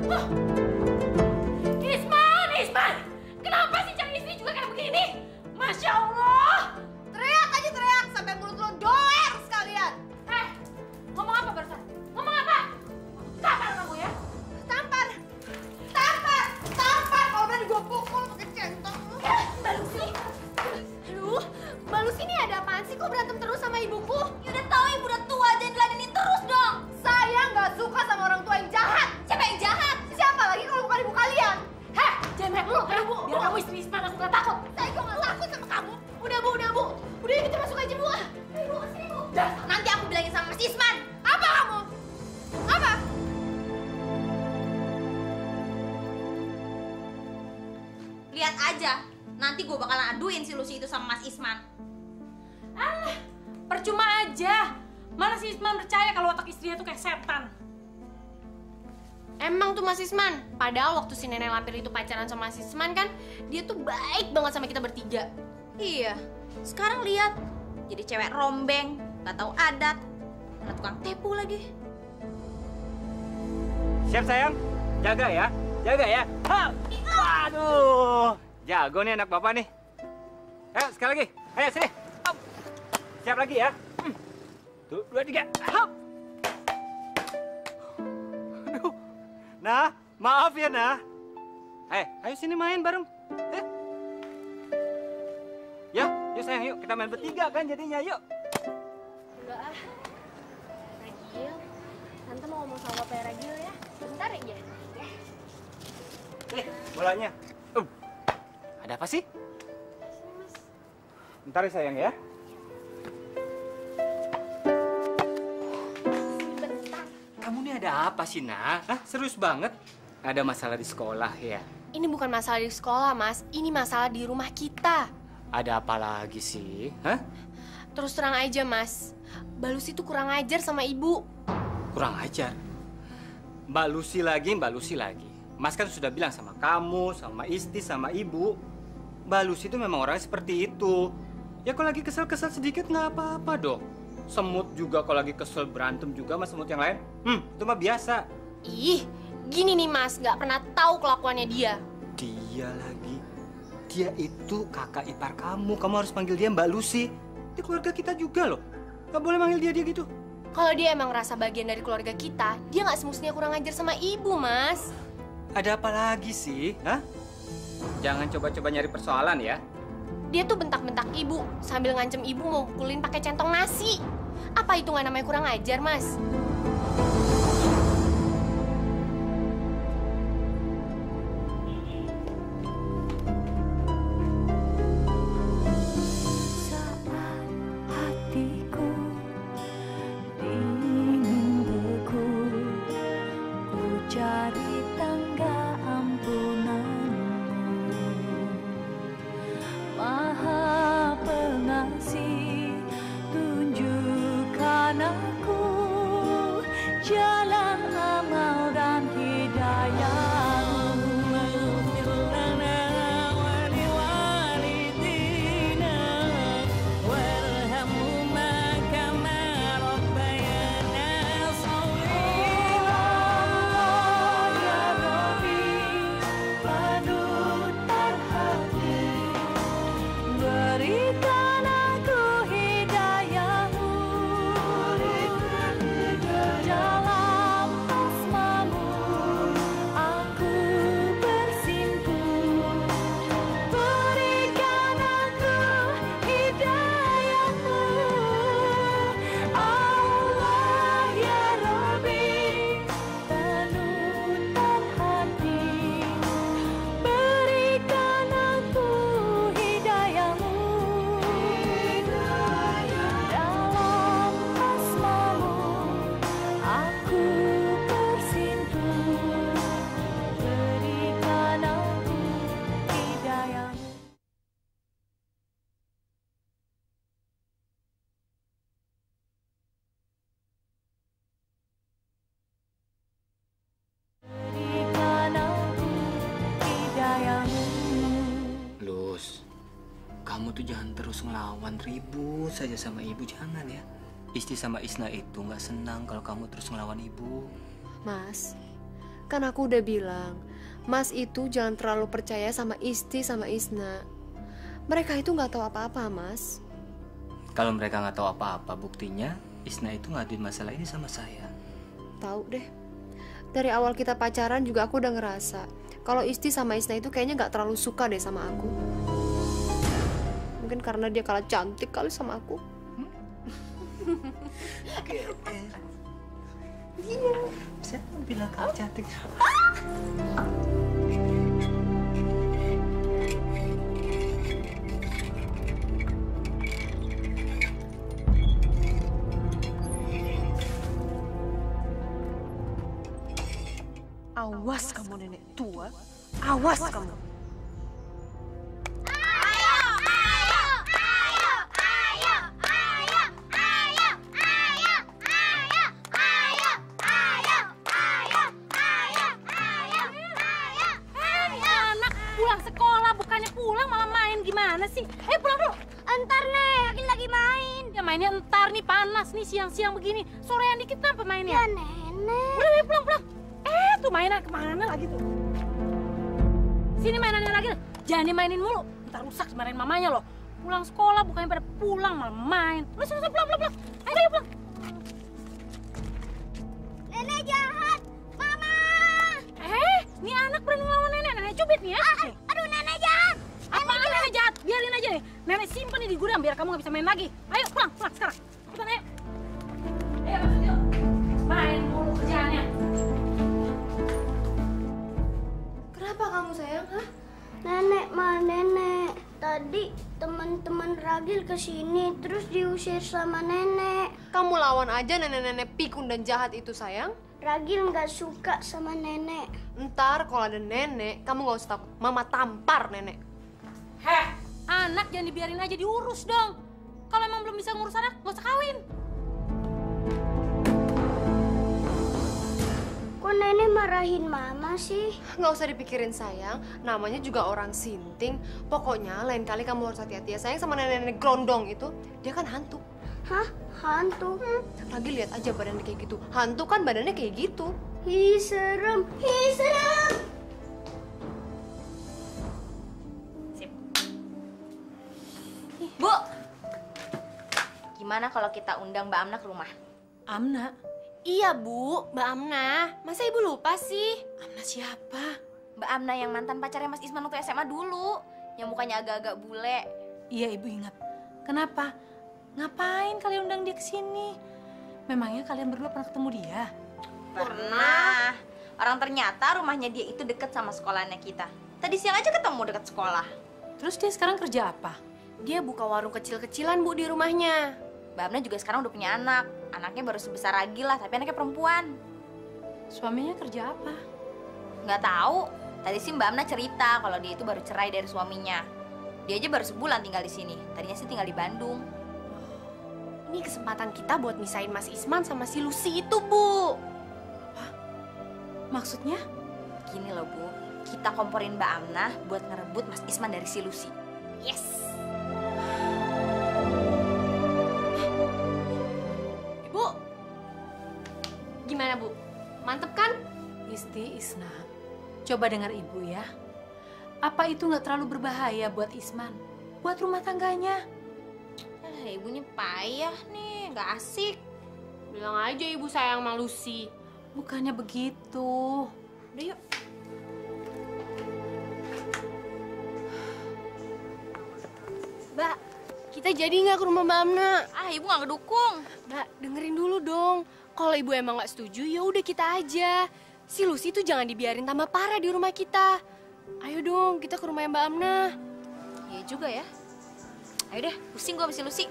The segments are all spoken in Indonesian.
Hah? Isman, Isman! Kenapa sih cari istri juga kayak begini? Masya Allah! Teriak aja teriak sampai mulut lo doer sekalian. Ngomong apa barusan? Ngomong apa? Tampar kamu ya? Tampar! Tampar! Tampar! Kalau berani gue pukul pakai centong. Mbak Lucy! Aduh, Mbak Lucy ini ada apaan sih? Kok berantem terus sama ibuku? Ya udah tahu ibu udah tua, jangan diladenin terus dong. Saya nggak suka sama orang tua yang jahat. Siapa yang jahat? Siapa lagi kalau bukan ibu kalian? Heh, jangan dulu, Bu. Biar kamu istri Isman, aku nggak takut. Saya juga nggak takut sama kamu. Udah, Bu. Udah, kita masuk aja, Bu. Ibu kesini, Bu. Nanti aku bilangin sama Mas Isman. Apa kamu? Apa? Lihat aja, nanti gue bakalan aduin si Lucy itu sama Mas Isman. Alah, percuma aja. Mana si Isman percaya kalau otak istrinya tuh kayak setan? Emang tuh Mas Isman, padahal waktu si Nenek Lampir itu pacaran sama Mas Isman kan, dia tuh baik banget sama kita bertiga. Iya, sekarang lihat, jadi cewek rombeng, gak tahu adat, ada tukang tepu lagi. Siap sayang, jaga ya, Ha! Waduh, jago nih anak bapak nih. Ayo sekali lagi, ayo sini. Hop. Siap lagi ya. Tuh, 2, 3, hop. Aduh, nah, maaf ya nah. Ayo sini main bareng. Ya, yuk sayang, yuk kita main bertiga kan jadinya, yuk. Enggak ah, Ragil, Tante mau ngomong sama Pak Ragil ya, bentar aja. Bolanya. Ada apa sih? Bentar ya sayang ya. Bentar. Kamu nih ada apa sih, Nah? Hah? Serius banget? Ada masalah di sekolah ya? Ini bukan masalah di sekolah, Mas. Ini masalah di rumah kita. Ada apa lagi sih? Hah? Terus terang aja, Mas. Mbak Lucy tuh kurang ajar sama ibu. Kurang ajar. Mbak Lucy lagi. Mas kan sudah bilang sama kamu, sama istri, sama ibu. Mbak Lucy itu memang orangnya seperti itu. Ya kalau lagi kesel-kesel sedikit nggak apa-apa dong. Semut juga kalau lagi kesel berantem juga sama semut yang lain. Itu mah biasa. Ih, gini nih Mas, nggak pernah tahu kelakuannya dia. Dia lagi. Dia itu kakak ipar kamu. Kamu harus panggil dia Mbak Lucy. Di keluarga kita juga loh. Nggak boleh manggil dia gitu. Kalau dia emang rasa bagian dari keluarga kita, dia nggak semestinya kurang ajar sama ibu, Mas. Ada apa lagi sih? Hah? Jangan coba-coba nyari persoalan ya. Dia tuh bentak-bentak ibu, sambil ngancem ibu mau pukulin pakai centong nasi. Apa itu nggak namanya kurang ajar, Mas? Kamu tuh jangan terus ngelawan, ribut saja sama ibu, jangan ya. Isti sama Isna itu nggak senang kalau kamu terus ngelawan ibu. Mas, Kan aku udah bilang, Mas itu jangan terlalu percaya sama Isti sama Isna. Mereka itu nggak tahu apa-apa, Mas. Kalau mereka nggak tahu apa-apa, buktinya Isna itu ngaduin masalah ini sama saya. Tahu deh. Dari awal kita pacaran juga aku udah ngerasa kalau Isti sama Isna itu kayaknya nggak terlalu suka deh sama aku. Mungkin karena dia kalah cantik kali sama aku. Iya. Siapa bilang kamu cantik? Awas kamu nenek tua, awas kamu. Pulang sekolah, bukannya pulang malah main gimana sih? Pulang dulu. Entar nih, Agil lagi main. Ya mainnya entar nih, panas nih siang-siang begini. Sorean dikit kenapa mainnya? Ya nenek. Udah, pulang. Tuh mainan kemana lagi tuh? Sini mainannya lagi. Jangan dimainin mulu. Ntar rusak dimarahin mamanya loh. Pulang sekolah bukannya pada pulang malah main. Udah, pulang. Ayo pulang. Nenek jahat. Mama. Nih anak berani ngelawan nenek. Nenek cubit nih ya. Aduh, nenek jahat. Apaan nenek jahat? Biarin aja nih. Nenek simpen nih di gudang biar kamu gak bisa main lagi. Ayo pulang sekarang. Cepetan ayo. Ayo masuk yuk. Main mulu kerjaannya. Kenapa kamu sayang, hah? Nenek. Tadi teman-teman Ragil kesini terus diusir sama nenek. Kamu lawan aja nenek-nenek pikun dan jahat itu sayang. Ragil nggak suka sama nenek. Ntar kalau ada nenek, kamu gak usah takut. Mama tampar nenek. Anak jangan dibiarin aja diurus dong. Kalau emang belum bisa ngurus anak, gak usah kawin. Kok nenek marahin mama sih? Nggak usah dipikirin sayang, namanya juga orang sinting. Pokoknya lain kali kamu harus hati-hati ya sayang sama nenek-nenek grondong itu. Dia kan hantu. Hah? Hantu? Lagi lihat aja badannya kayak gitu. Hantu kan badannya kayak gitu. Hi, serem. Bu, gimana kalau kita undang Mbak Amna ke rumah? Amna? Iya Bu, Mbak Amna. Masa Ibu lupa sih? Amna siapa? Mbak Amna yang mantan pacarnya Mas Isman waktu SMA dulu, yang mukanya agak-agak bule. Iya ibu ingat. Kenapa? Ngapain kalian undang dia ke sini? Memangnya kalian berdua pernah ketemu dia? Pernah. Orang ternyata rumahnya dia itu deket sama sekolahnya kita. Tadi siang aja ketemu deket sekolah. Terus dia sekarang kerja apa? Dia buka warung kecil-kecilan Bu di rumahnya. Mbak Amna juga sekarang udah punya anak. Anaknya baru sebesar Ragil lah, tapi anaknya perempuan. Suaminya kerja apa? Nggak tahu. Tadi sih Mbak Amna cerita kalau dia itu baru cerai dari suaminya. Dia aja baru sebulan tinggal di sini. Tadinya sih tinggal di Bandung. Ini kesempatan kita buat misahin Mas Isman sama si Lucy itu Bu. Maksudnya? Gini loh Bu, kita komporin Mbak Amna buat ngerebut Mas Isman dari si Lucy. Yes! Bu, gimana Bu? Mantep kan? Isti, Isna, coba dengar ibu ya. Apa itu nggak terlalu berbahaya buat Isman? Buat rumah tangganya? Ibunya payah nih, nggak asik. Bilang aja Ibu sayang sama Lucy. Bukannya begitu. Udah yuk. Mbak, kita jadi nggak ke rumah Mbak Amna? Ibu nggak ngedukung. Mbak, dengerin dulu dong. Kalau Ibu emang nggak setuju, ya udah kita aja. Si Lucy tuh jangan dibiarin tambah parah di rumah kita. Ayo dong, kita ke rumah Mbak Amna. Iya juga ya. Ayo deh, pusing gua sama si Lucy.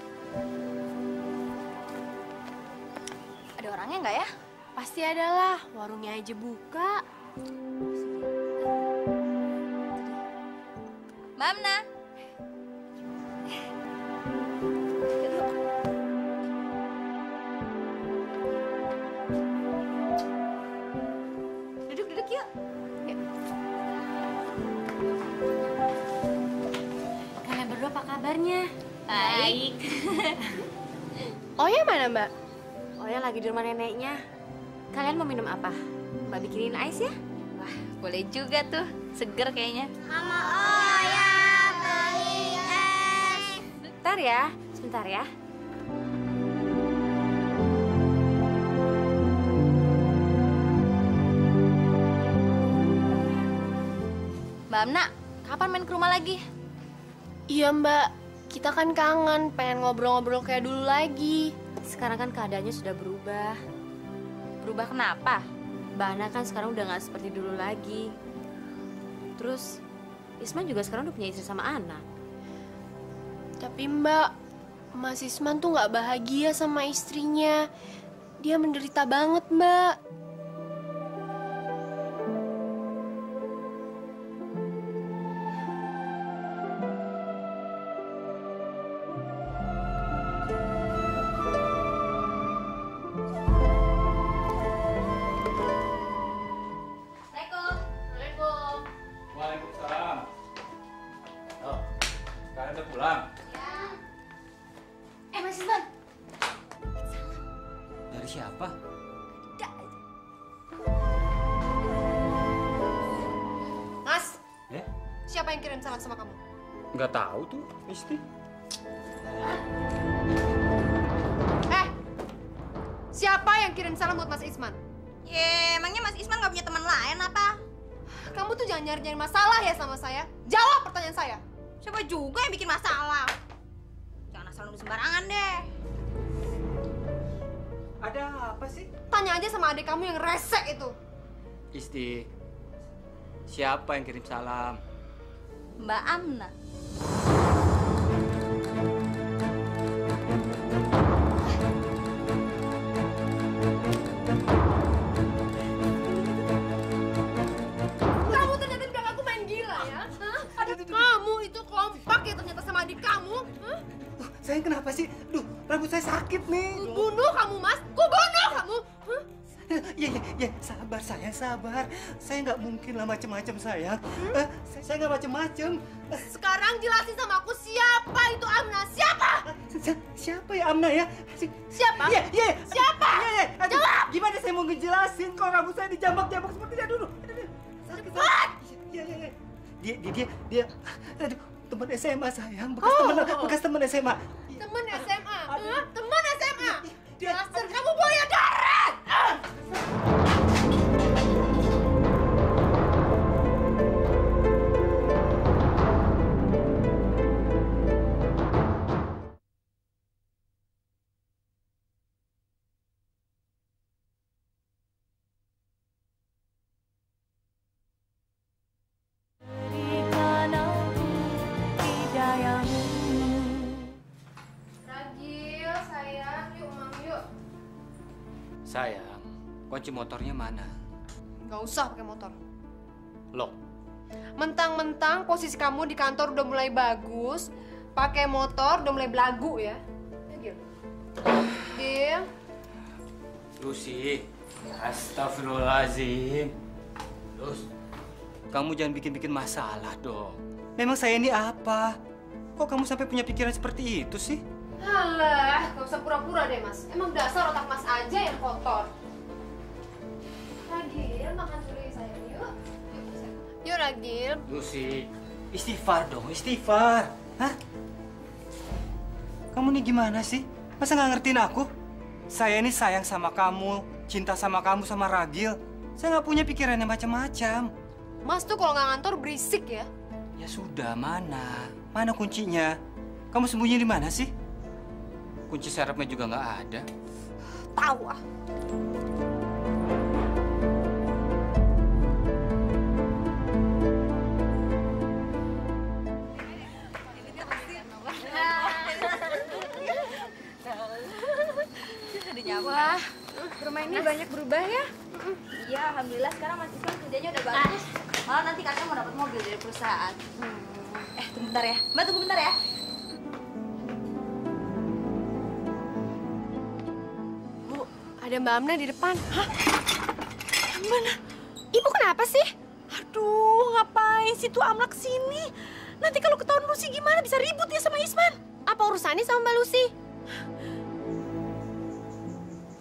Ada orangnya nggak ya? Pasti ada lah, warungnya aja buka. Mbak Amna. Duduk yuk. Kalian berdua apa kabarnya? Baik. Oya mana Mbak? Oya lagi di rumah neneknya. Kalian mau minum apa? Mbak bikinin ais ya? Boleh juga tuh, seger kayaknya. Mama, oh ya, beli es. Sebentar ya. Mbak Amna, kapan main ke rumah lagi? Iya Mbak, kita kan kangen, pengen ngobrol-ngobrol kayak dulu lagi. Sekarang kan keadaannya sudah berubah. Berubah kenapa? Mbak Ana kan sekarang udah nggak seperti dulu lagi. Terus Isman juga sekarang udah punya istri sama anak. Tapi Mbak, Mas Isman tuh nggak bahagia sama istrinya. Dia menderita banget Mbak. Waalaikumsalam. Oh, kalian udah pulang? Mas Isman. Dari siapa? Mas, Ya? siapa yang kirim salam sama kamu? Nggak tahu tuh, Isti. Siapa yang kirim salam buat Mas Isman? Emangnya Mas Isman nggak punya teman lain apa? Kamu tuh jangan nyari-nyari masalah ya sama saya. Jawab pertanyaan saya. Siapa juga yang bikin masalah? Jangan asal nuduh sembarangan deh. Ada apa sih? Tanya aja sama adik kamu yang resek itu. Isti, siapa yang kirim salam? Mbak Amna. Kamu ternyata bilang aku main gila ya? Hah? Kamu itu kompak ya ternyata sama adik kamu? Hah? Sayang kenapa sih? Duh, rambut saya sakit nih. Bunuh kamu, Mas. Ku bunuh kamu. Hah? Ya, sabar sayang, sabar. Saya nggak mungkin lah macem-macem sayang. Saya nggak macem-macem. Sekarang jelasin sama aku siapa itu Amna? Siapa? Siapa ya Amna ya? Siapa? Iya. Siapa? Iya. Jawab. Gimana saya mau ngejelasin kalau rambut saya dijambak-jambak seperti itu dulu? Sakit. Iya. Dia. Aduh, teman SMA sayang, bekas teman SMA. Temen SMA? Hah? Temen SMA? Dia- Dasar kamu buaya darat! Ragil, sayang, yuk Mam, yuk. Sayang, kunci motornya mana? Gak usah pakai motor. Loh, Mentang-mentang posisi kamu di kantor udah mulai bagus, pakai motor udah mulai belagu ya. Ya, Gil. Gil. Lucy, astagfirullahaladzim. Terus, kamu jangan bikin-bikin masalah dong. Memang saya ini apa? Kok kamu sampai punya pikiran seperti itu sih? Alah, gak usah pura-pura deh, Mas. Emang dasar otak Mas aja yang kotor. Ragil, makan dulu ya, sayang. Yuk. Yuk, Ragil. Lucy, istighfar dong, istighfar. Hah? Kamu nih gimana sih? Masa nggak ngertiin aku? Saya ini sayang sama kamu, cinta sama kamu, sama Ragil. Saya nggak punya pikiran yang macam-macam. Mas tuh kalau nggak ngantor berisik ya. Ya sudah, mana? Mana kuncinya? Kamu sembunyi di mana sih? Kunci serepnya juga nggak ada. Tahu ah. Wah, rumah ini banyak berubah ya? Iya, alhamdulillah sekarang Mas Isman kerjanya udah bagus. Malah nanti kakak mau dapat mobil dari perusahaan. Tunggu bentar ya. Mbak, tunggu bentar ya. Bu, ada Mbak Amna di depan. Hah? Mana? Ibu kenapa sih? Aduh, ngapain sih tuh Amna kesini? Nanti kalau ketahuan Lucy gimana? Bisa ribut ya sama Isman. Apa urusannya sama Mbak Lucy?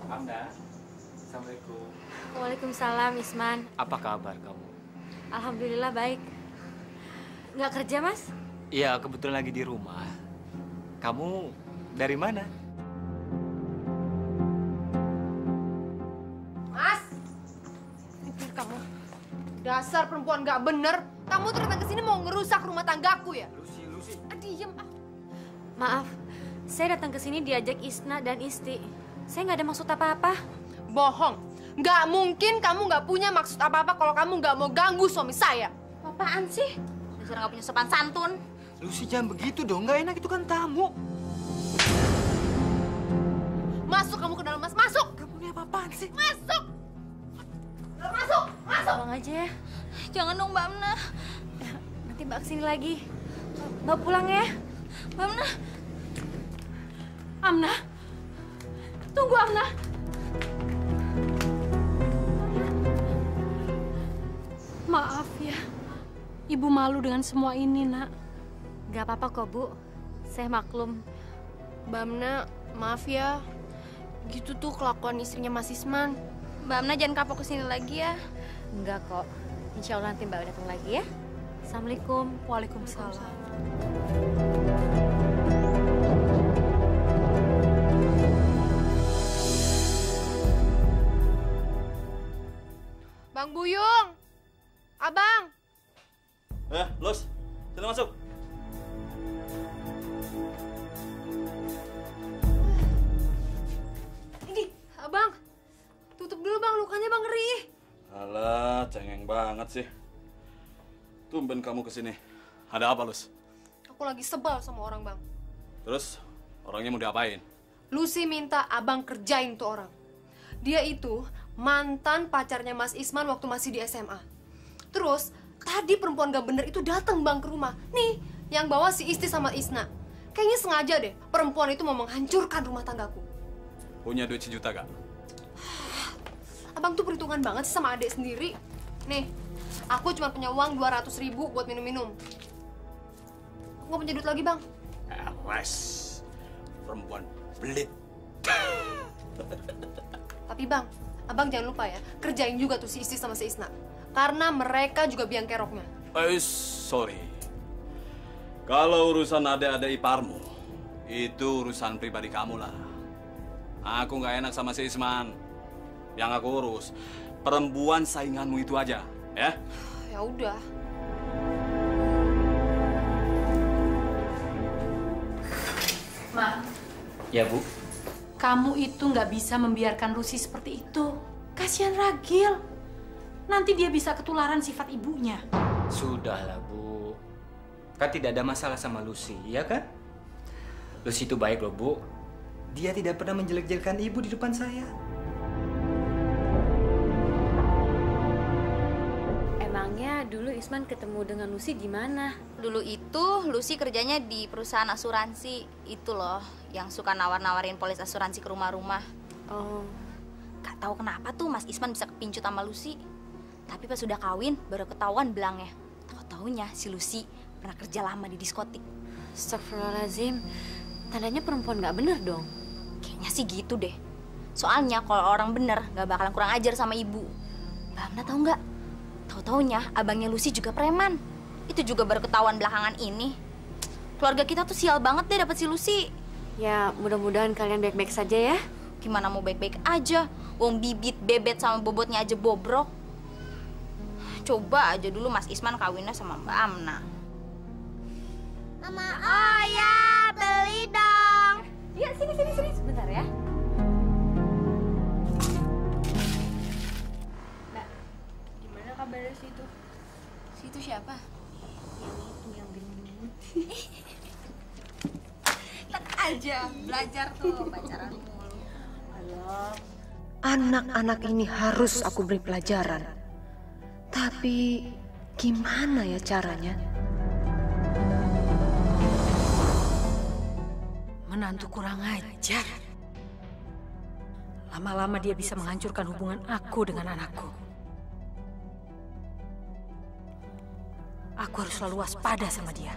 Amna, assalamualaikum. Waalaikumsalam, Isman. Apa kabar kamu? Alhamdulillah baik. Nggak kerja, Mas? Iya, kebetulan lagi di rumah. Kamu dari mana? Mas! Pikir kamu. Dasar perempuan nggak bener. Kamu tuh datang ke sini mau ngerusak rumah tanggaku ya? Lucy. Diem ah. Maaf, saya datang ke sini diajak Isna dan Isti. Saya nggak ada maksud apa-apa. Bohong. Nggak mungkin kamu nggak punya maksud apa-apa kalau kamu nggak mau ganggu suami saya. Apaan sih? Dasar nggak punya sopan santun. Lucy, jangan begitu dong. Nggak enak, itu kan tamu. Masuk kamu ke dalam, Mas. Masuk! Kamu ini apa-apaan sih? Masuk! Masuk! Masuk! Pulang aja ya. Jangan dong, Mbak Amna. Nanti Mbak kesini lagi. Mbak pulang ya. Mbak Amna. Amna, tunggu Amna. Maaf ya, Ibu malu dengan semua ini, Nak. Nggak apa-apa kok, Bu. Saya maklum. Mbak Amna, maaf ya. Gitu tuh kelakuan istrinya Mas Isman. Mbak Amna jangan kapok kesini lagi ya. Enggak kok. Insya Allah nanti Mbak datang lagi ya. Assalamualaikum. Waalaikumsalam. Bang Buyung! Abang! Los, sini masuk. Ini, Abang. Tutup dulu, Bang. Lukanya, Bang, ngeri. Alah, cengeng banget sih. Tumben kamu kesini. Ada apa, Los? Aku lagi sebal sama orang, Bang. Terus, orangnya mau diapain? Lucy minta Abang kerjain tuh orang. Dia itu mantan pacarnya Mas Isman waktu masih di SMA. Terus, tadi perempuan gak bener itu datang, Bang, ke rumah. Nih, yang bawa si Isti sama Isna. Kayaknya sengaja deh, perempuan itu mau menghancurkan rumah tanggaku. Punya duit sejuta gak? Abang tuh perhitungan banget sih sama adik sendiri. Nih, aku cuma punya uang 200.000 buat minum-minum. Aku nggak punya duit lagi, Bang. Awas, perempuan belit. Tapi Bang, Abang jangan lupa ya, kerjain juga tuh si Isti sama si Isna. Karena mereka juga biang keroknya. Sorry. Kalau urusan adik-adik iparmu, itu urusan pribadi kamu lah. Aku nggak enak sama si Isman. Yang aku urus, perempuan sainganmu itu aja, ya? Ya udah. Ma, Ya, Bu. kamu itu nggak bisa membiarkan Lucy seperti itu. Kasihan Ragil. Nanti dia bisa ketularan sifat ibunya. Sudahlah, Bu. Kan tidak ada masalah sama Lucy, ya kan? Lucy itu baik loh, Bu. Dia tidak pernah menjelek-jelekan ibu di depan saya. Emangnya dulu Isman ketemu dengan Lucy di mana? Dulu itu Lucy kerjanya di perusahaan asuransi. Itu loh, yang suka nawar-nawarin polis asuransi ke rumah-rumah. Oh, Gak tahu kenapa tuh Mas Isman bisa kepincut sama Lucy. Tapi pas sudah kawin, baru ketahuan belangnya. Tahu-taunya si Lucy pernah kerja lama di diskotik. astagfirullahaladzim. Tandanya perempuan nggak bener dong. Kayaknya sih gitu deh. Soalnya kalau orang bener gak bakalan kurang ajar sama ibu. Mbak Amna tahu nggak? Tahu-taunya abangnya Lucy juga preman. Itu juga baru ketahuan belakangan ini. Keluarga kita tuh sial banget deh dapet si Lucy. Ya, mudah-mudahan kalian baik-baik saja ya. Gimana mau baik-baik aja? Wong bibit, bebet sama bobotnya aja bobrok. Coba aja dulu Mas Isman kawinnya sama Mbak Amna. Mama, oh ya, beli dong. Ya, sini sebentar ya. Gimana kabarnya situ? Situ siapa? Yang gendut. Lihat aja, belajar tuh pacaran mulu. Anak-anak ini harus aku beri pelajaran. Tapi gimana ya caranya? Menantu kurang ajar. Lama-lama dia bisa menghancurkan hubungan aku dengan anakku. Aku harus selalu waspada sama dia.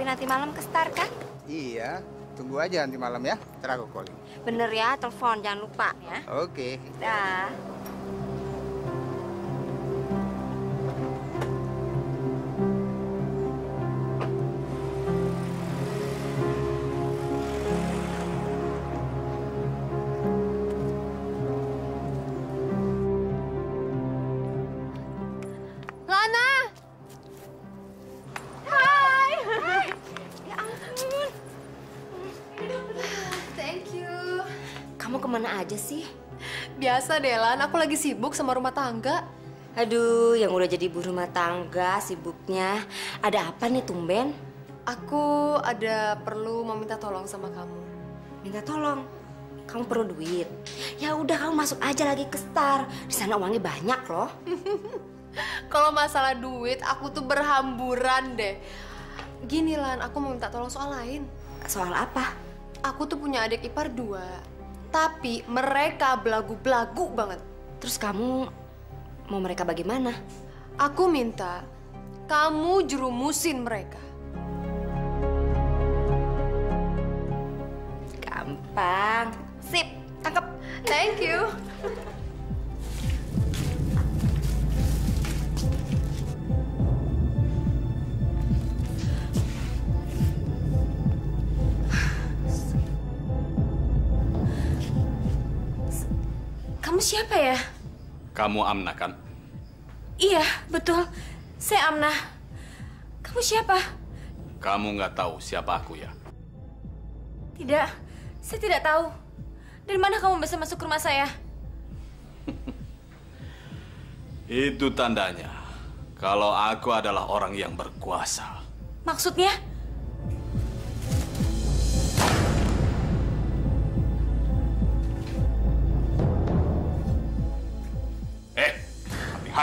nanti malam ke Star kan? Iya, tunggu aja nanti malam ya. Ntar aku calling. Bener ya, telepon jangan lupa ya. Oke. Dah. Lana! Hai! Ya ampun. Thank you. Kamu kemana aja sih? Biasa deh, Lan. Aku lagi sibuk sama rumah tangga. Aduh, yang udah jadi ibu rumah tangga sibuknya. Ada apa nih tumben? Aku ada perlu mau minta tolong sama kamu. Minta tolong. Kamu perlu duit. Ya udah kamu masuk aja lagi ke Star. Di sana uangnya banyak loh. Kalau masalah duit, aku tuh berhamburan deh. Gini, Lan, aku mau minta tolong soal lain. Soal apa? Aku tuh punya adik ipar 2. Tapi mereka belagu-belagu banget. Terus kamu mau mereka bagaimana? Aku minta kamu jerumusin mereka. Gampang. Sip, tangkep. Thank you. Kamu siapa ya? Kamu Amnah kan? Iya, betul. Saya Amnah. Kamu siapa? Kamu nggak tahu siapa aku ya? Tidak, saya tidak tahu. Dari mana kamu bisa masuk ke rumah saya? Itu tandanya kalau aku adalah orang yang berkuasa. Maksudnya?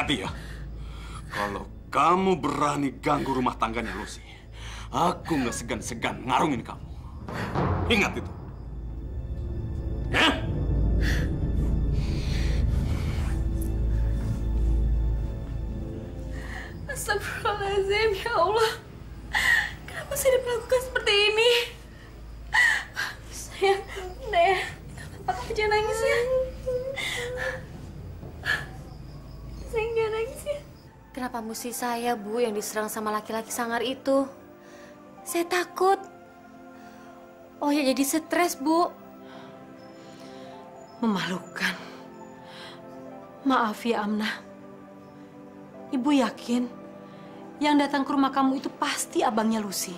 Hati-hati ya. Kalau kamu berani ganggu rumah tangganya Lucy, aku nggak segan-segan ngarungin kamu. Ingat itu. Ya? Astagfirullahaladzim, ya Allah. Kenapa saya diperlakukan seperti ini? Sayang, Deh, apa kamu jangan nangis ya? Sayang, jangan nangis ya. Kenapa mesti saya, Bu, yang diserang sama laki-laki sangar itu? Saya takut. Oh ya, jadi stres, Bu. Memalukan. Maaf ya, Amnah. Ibu yakin yang datang ke rumah kamu itu pasti abangnya Lucy.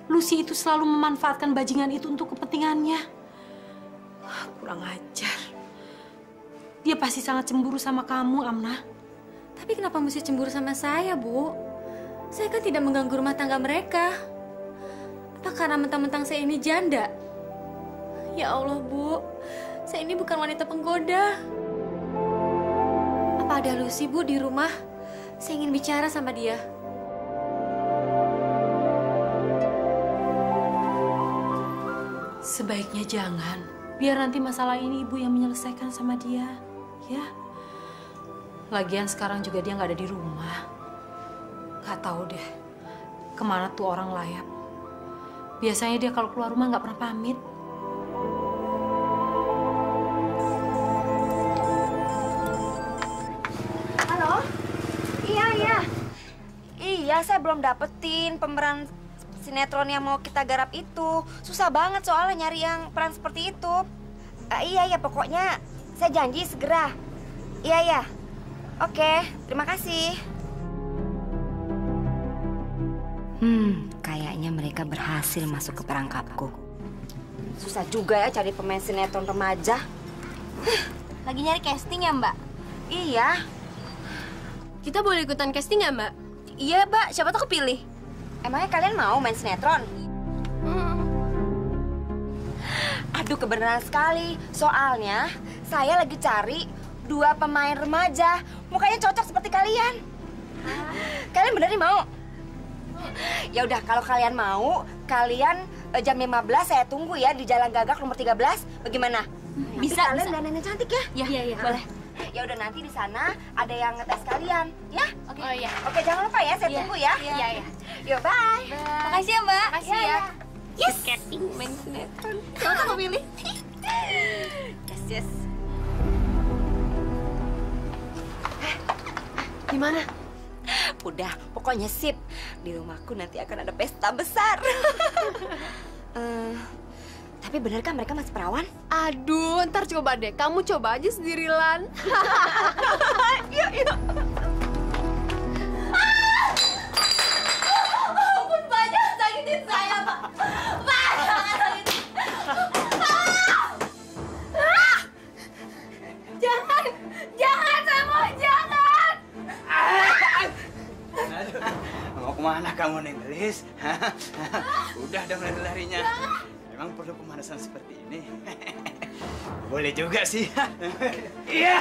Lucy itu selalu memanfaatkan bajingan itu untuk kepentingannya. Kurang ajar. Dia pasti sangat cemburu sama kamu, Amnah. Tapi kenapa mesti cemburu sama saya, Bu? Saya kan tidak mengganggu rumah tangga mereka. Apa karena mentang-mentang saya ini janda? Ya Allah, Bu. Saya ini bukan wanita penggoda. Apa ada Lucy, Bu, di rumah? Saya ingin bicara sama dia. Sebaiknya jangan. Biar nanti masalah ini ibu yang menyelesaikan sama dia. Ya. Lagian sekarang juga dia nggak ada di rumah. Nggak tahu deh. Kemana tuh orang layap. Biasanya dia kalau keluar rumah nggak pernah pamit. Halo? Iya. Iya, saya belum dapetin pemeran sinetron yang mau kita garap itu. Susah banget soalnya nyari yang peran seperti itu. Iya, pokoknya saya janji segera. Iya. Oke, terima kasih. Kayaknya mereka berhasil masuk ke perangkapku. Susah juga ya cari pemain sinetron remaja. Lagi nyari casting ya, Mbak? Iya. Kita boleh ikutan casting nggak, Mbak? Iya, Mbak. Siapa tuh kepilih? Emangnya kalian mau main sinetron? Aduh, kebenaran sekali. Soalnya saya lagi cari 2 pemain remaja. Mukanya cocok seperti kalian. Kalian beneran mau? Ya udah, kalau kalian mau, kalian jam 15 saya tunggu ya di Jalan Gagak nomor 13. Bagaimana? Bisa, Kalian dandannya cantik ya? Iya. Boleh. Ya udah, nanti di sana ada yang ngetes kalian, ya? Oke. Oh iya. Oke, jangan lupa ya, saya tunggu ya. Iya, iya. Yuk, bye. Makasih ya, Mbak. Makasih ya. Yes. Skating main sinetron. Kamu mau pilih? Yes. Gimana? Udah, pokoknya sip. Di rumahku nanti akan ada pesta besar. Tapi bener kan mereka masih perawan? Aduh, ntar coba deh. Kamu coba aja sendiri, Lan. Yuk, yuk. Ampun, Pak, jangan sakitin saya, Pak. Pak, jangan sakitin. Jangan, saya mau jangan. Mau kemana kamu, Neng Gelis? Udah dong lari-larinya. Emang perlu pemanasan seperti ini? Boleh juga sih. Iya.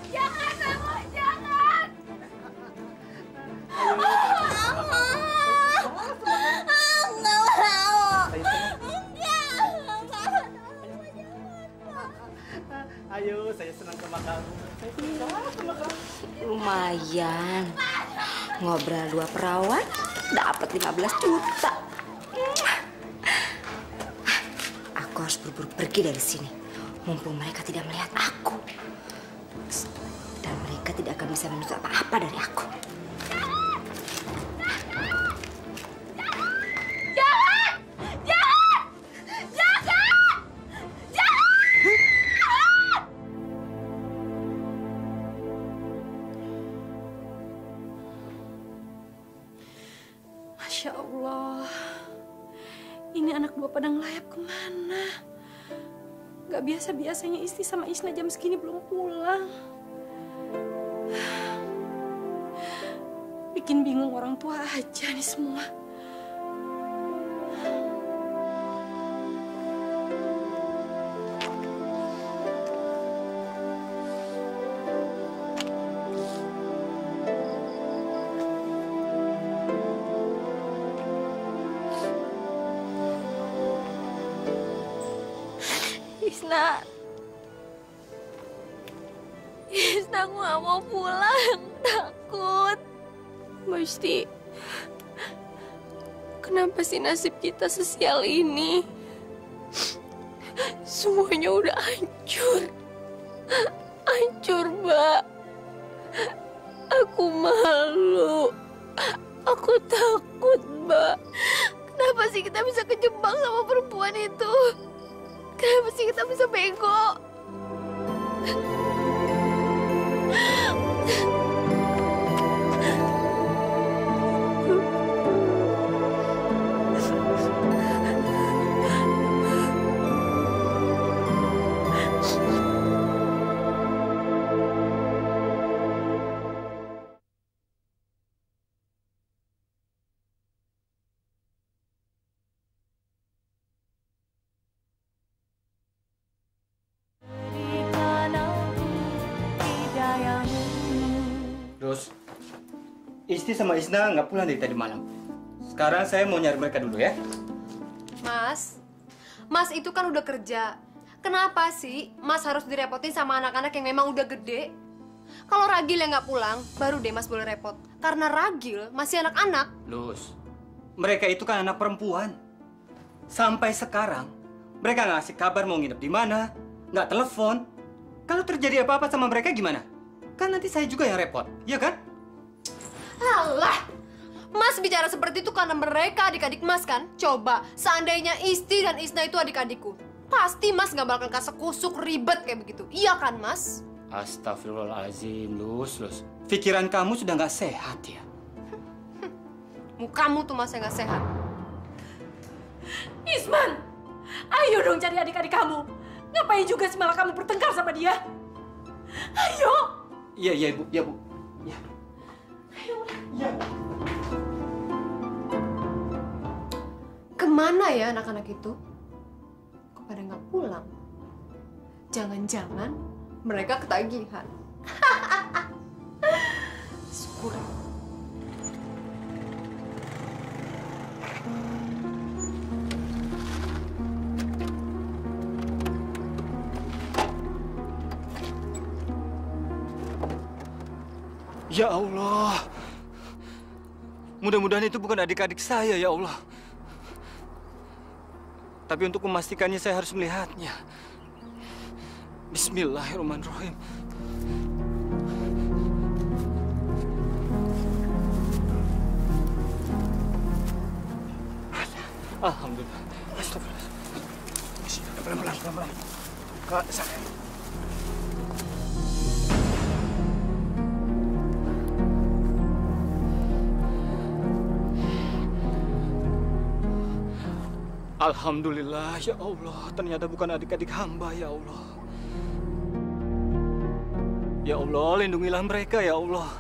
Jangan, saya mau jangan. Ayo, saya senang sama kamu. Lumayan. Ngobrol 2 perawan, dapat 15 juta. Aku harus buru-buru pergi dari sini. Mumpung mereka tidak melihat aku. Dan mereka tidak akan bisa menuntut apa-apa dari aku. Masya Allah, ini anak 2 padang layap kemana? Gak biasa-biasanya Isti sama Isna jam segini belum pulang. Bikin bingung orang tua aja nih semua. Isna, aku gak mau pulang, takut. Mbak Isti, kenapa sih nasib kita sesial ini? Semuanya udah hancur. Hancur, Mbak. Aku malu. Aku takut, Mbak. Kenapa sih kita bisa kejebak sama perempuan itu? Kenapa sih kita bisa bego? Terus, Isti sama Isna nggak pulang dari tadi malam. Sekarang saya mau nyari mereka dulu ya. Mas itu kan udah kerja. Kenapa sih Mas harus direpotin sama anak-anak yang memang udah gede? Kalau Ragil yang nggak pulang, baru deh Mas boleh repot. Karena Ragil masih anak-anak. Lus, mereka itu kan anak perempuan. Sampai sekarang, mereka nggak ngasih kabar mau nginep di mana, nggak telepon. Kalau terjadi apa-apa sama mereka gimana? Kan nanti saya juga yang repot, iya kan? Alah, Mas bicara seperti itu karena mereka adik-adik Mas kan? Coba, seandainya Isti dan Isna itu adik-adikku, pasti Mas nggak bakal kasih kusuk ribet kayak begitu. Iya kan, Mas? Astagfirullahaladzim, Lus. Pikiran kamu sudah nggak sehat ya? Mukamu tuh Mas yang nggak sehat. Isman, ayo dong cari adik-adik kamu. Ngapain juga sih malah kamu bertengkar sama dia? Ayo! Iya, Bu. Iya, Bu. Iya. Ayo. Iya. Kemana ya anak-anak itu? Kok pada nggak pulang? Jangan-jangan mereka ketagihan. Syukur. Ya Allah. Mudah-mudahan itu bukan adik-adik saya, ya Allah. Tapi untuk memastikannya saya harus melihatnya. Bismillahirrahmanirrahim. Alhamdulillah. Astagfirullah. Pelan-pelan. Ke sana. Alhamdulillah, ya Allah. Ternyata bukan adik-adik hamba, ya Allah. Ya Allah, lindungilah mereka, ya Allah.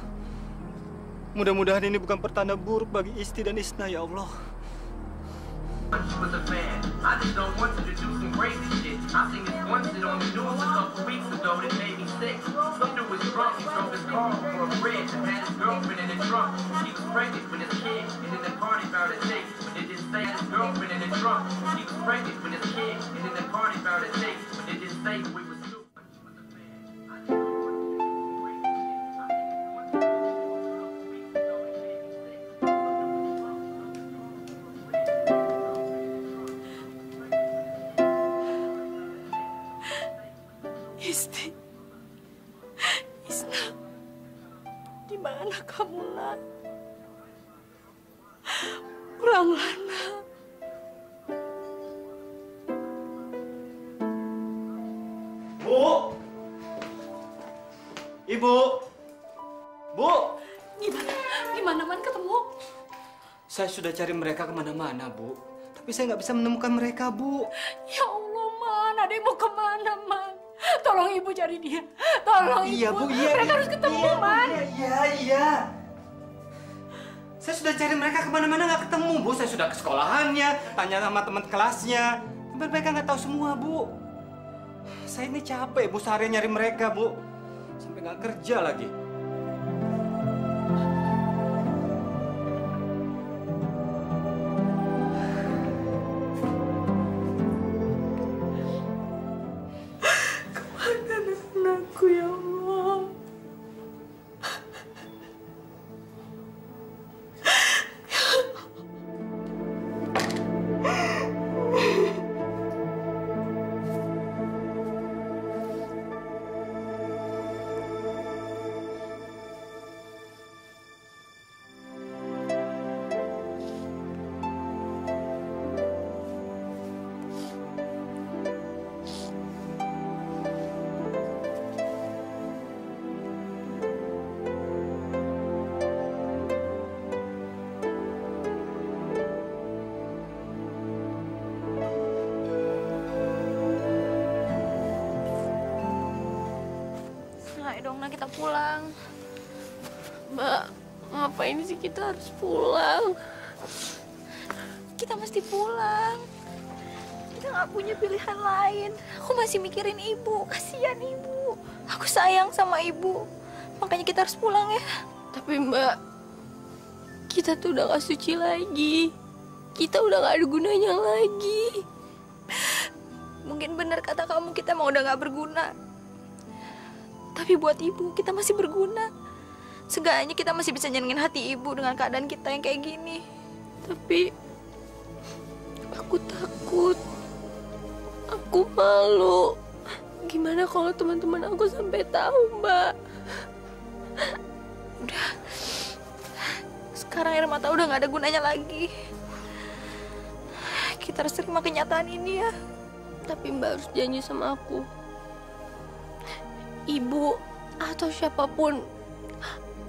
Mudah-mudahan ini bukan pertanda buruk bagi Isti dan Isna, ya Allah. Was a fan. I just don't want you to do some crazy shit. I seen this one shit on the news a couple weeks ago that made me sick. Some dude was drunk, he drove his car for a bridge and had his girlfriend in the trunk. She was pregnant with his kid, and then the party about to take. It didn't say his girlfriend in the trunk. She was pregnant with his kid, and then the party about to take. It didn't say we was stupid. Isti, Isna, di mana kamu, Nak? Pulanglah, Nak. Bu! Ibu! Bu! Gimana Man ketemu? Saya sudah cari mereka kemana-mana, Bu. Tapi saya nggak bisa menemukan mereka, Bu. Ya Allah, Man, adek mau kemana, Man? Tolong Ibu cari dia. Tolong Iya, Ibu. Bu, iya. Mereka harus ketemu, iya, Man. Iya. Saya sudah cari mereka kemana-mana nggak ketemu, Bu. Saya sudah ke sekolahannya, tanya sama teman kelasnya. Tapi mereka nggak tahu semua, Bu. Saya ini capek, Bu, seharian nyari mereka, Bu. Sampai nggak kerja lagi. Anakku, ya Allah. Ayo dong, Nak, kita pulang. Mbak, ngapain sih kita harus pulang? Kita mesti pulang. Kita nggak punya pilihan lain. Aku masih mikirin Ibu. Kasihan Ibu. Aku sayang sama Ibu. Makanya kita harus pulang ya. Tapi Mbak, kita tuh udah gak suci lagi. Kita udah gak ada gunanya lagi. Mungkin benar kata kamu, kita mau udah gak berguna. Tapi buat Ibu, kita masih berguna. Seenggaknya kita masih bisa nyenengin hati Ibu dengan keadaan kita yang kayak gini. Tapi aku takut. Aku malu. Gimana kalau teman-teman aku sampai tahu, Mbak? Udah. Sekarang air mata udah gak ada gunanya lagi. Kita harus terima kenyataan ini ya. Tapi Mbak harus janji sama aku. Ibu atau siapapun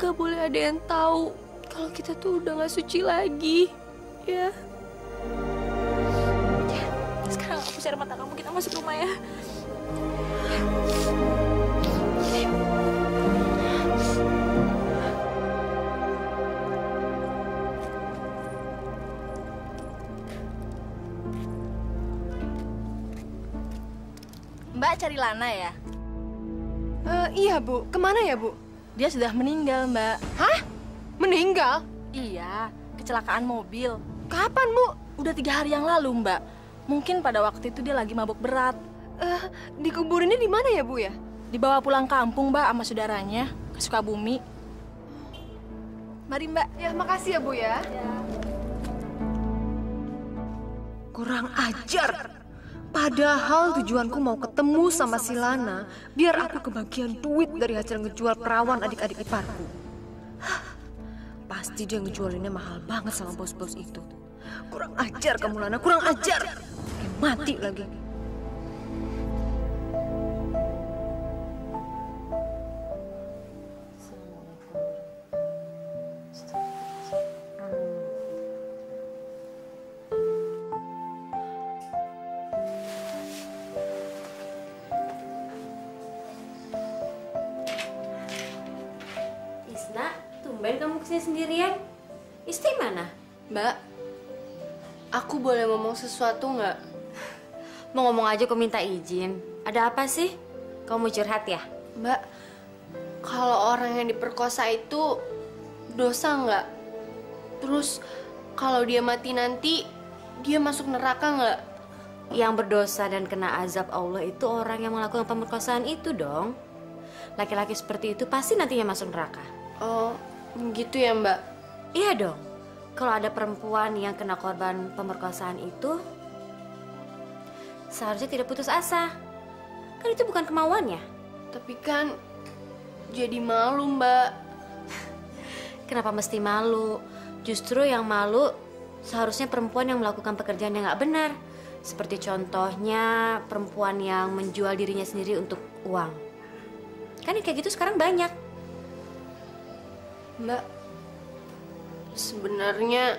gak boleh ada yang tahu kalau kita tuh udah gak suci lagi, ya. Sekarang aku share mata kamu, kita masuk rumah ya. Mbak cari Lana ya? Iya, Bu. Kemana ya, Bu? Dia sudah meninggal, Mbak. Hah? Meninggal? Iya, kecelakaan mobil. Kapan, Bu? Udah 3 hari yang lalu, Mbak. Mungkin pada waktu itu dia lagi mabuk berat. Dikuburinnya di mana ya, Bu ya? Dibawa pulang kampung, Mbak, sama saudaranya ke Sukabumi. Mari Mbak. Ya, makasih ya Bu ya. Kurang ajar. Padahal tujuanku mau ketemu sama si Lana biar aku kebagian duit dari hasil ngejual perawan adik-adik iparku. Pasti dia ngejualinnya mahal banget sama bos-bos itu. Kurang ajar kamu Lana, kurang ajar. Mati lagi. Isna, tumben kamu kesini sendirian. Isti mana? Mbak, aku boleh ngomong sesuatu nggak? Mau ngomong aja kok minta izin. Ada apa sih? Kamu mau curhat ya? Mbak, kalau orang yang diperkosa itu dosa nggak? Terus kalau dia mati nanti, dia masuk neraka nggak? Yang berdosa dan kena azab Allah itu orang yang melakukan pemerkosaan itu dong. Laki-laki seperti itu pasti nantinya masuk neraka. Oh, gitu ya Mbak? Iya dong. Kalau ada perempuan yang kena korban pemerkosaan itu, seharusnya tidak putus asa. Kan itu bukan kemauannya. Tapi kan jadi malu Mbak. Kenapa mesti malu? Justru yang malu seharusnya perempuan yang melakukan pekerjaan yang nggak benar. Seperti contohnya perempuan yang menjual dirinya sendiri untuk uang. Kan kayak gitu sekarang banyak. Mbak, sebenarnya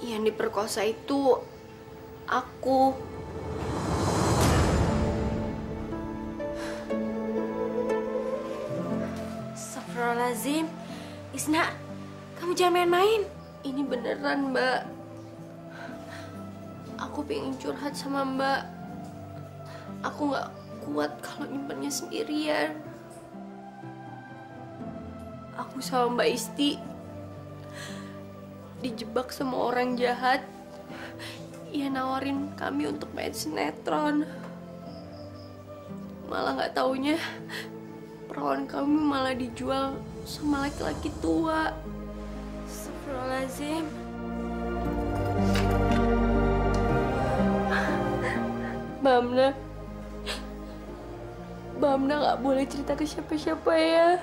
yang diperkosa itu aku. Astagfirullahaladzim. Isna, kamu jangan main-main. Ini beneran Mbak. Aku pengen curhat sama Mbak. Aku nggak kuat kalau nyimpennya sendirian. Aku sama Mbak Isti dijebak sama orang jahat. Ia nawarin kami untuk main sinetron. Malah nggak taunya perawan kami malah dijual sama laki-laki tua. Astagfirullahaladzim. Mbak Amna nggak boleh cerita ke siapa-siapa ya.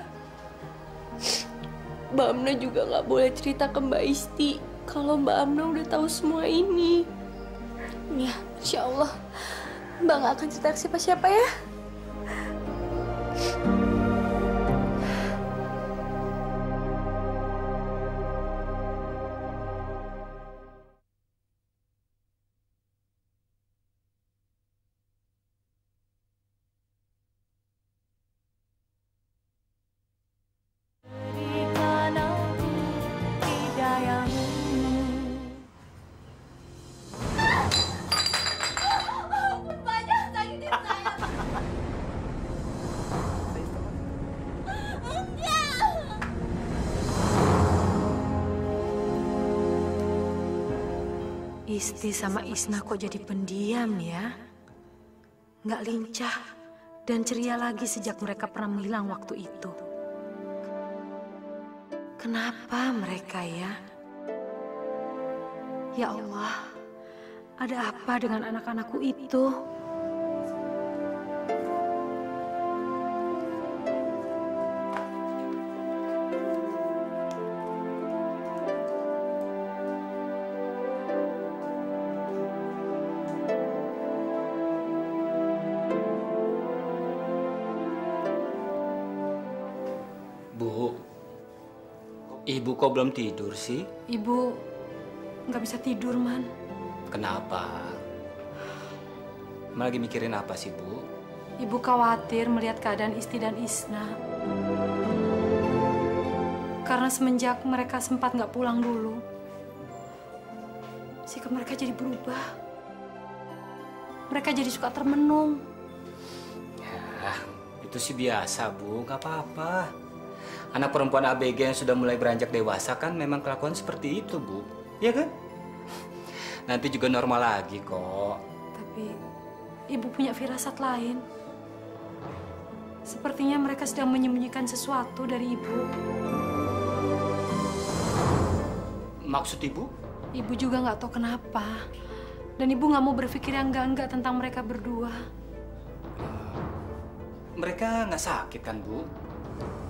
Mbak Amna juga nggak boleh cerita ke Mbak Isti kalau Mbak Amna udah tahu semua ini. Ya, insya Allah Mbak nggak akan cerita ke siapa-siapa ya. Isti sama Isna kok jadi pendiam ya? Nggak lincah dan ceria lagi sejak mereka pernah menghilang waktu itu. Kenapa mereka ya? Ya Allah, ada apa dengan anak-anakku itu? Bu, Ibu kok belum tidur sih? Ibu nggak bisa tidur, Man. Kenapa? Lagi mikirin apa sih, Bu? Ibu khawatir melihat keadaan Isti dan Isna. Karena semenjak mereka sempat nggak pulang dulu, sikap mereka jadi berubah. Mereka jadi suka termenung. Ya, itu sih biasa, Bu. Nggak apa-apa. Anak perempuan ABG yang sudah mulai beranjak dewasa kan memang kelakuan seperti itu, Bu. Iya kan? Nanti juga normal lagi kok. Tapi Ibu punya firasat lain. Sepertinya mereka sedang menyembunyikan sesuatu dari Ibu. Maksud ibu? Ibu juga nggak tahu kenapa. Dan ibu nggak mau berpikir yang enggak-enggak tentang mereka berdua. Mereka nggak sakit kan, Bu?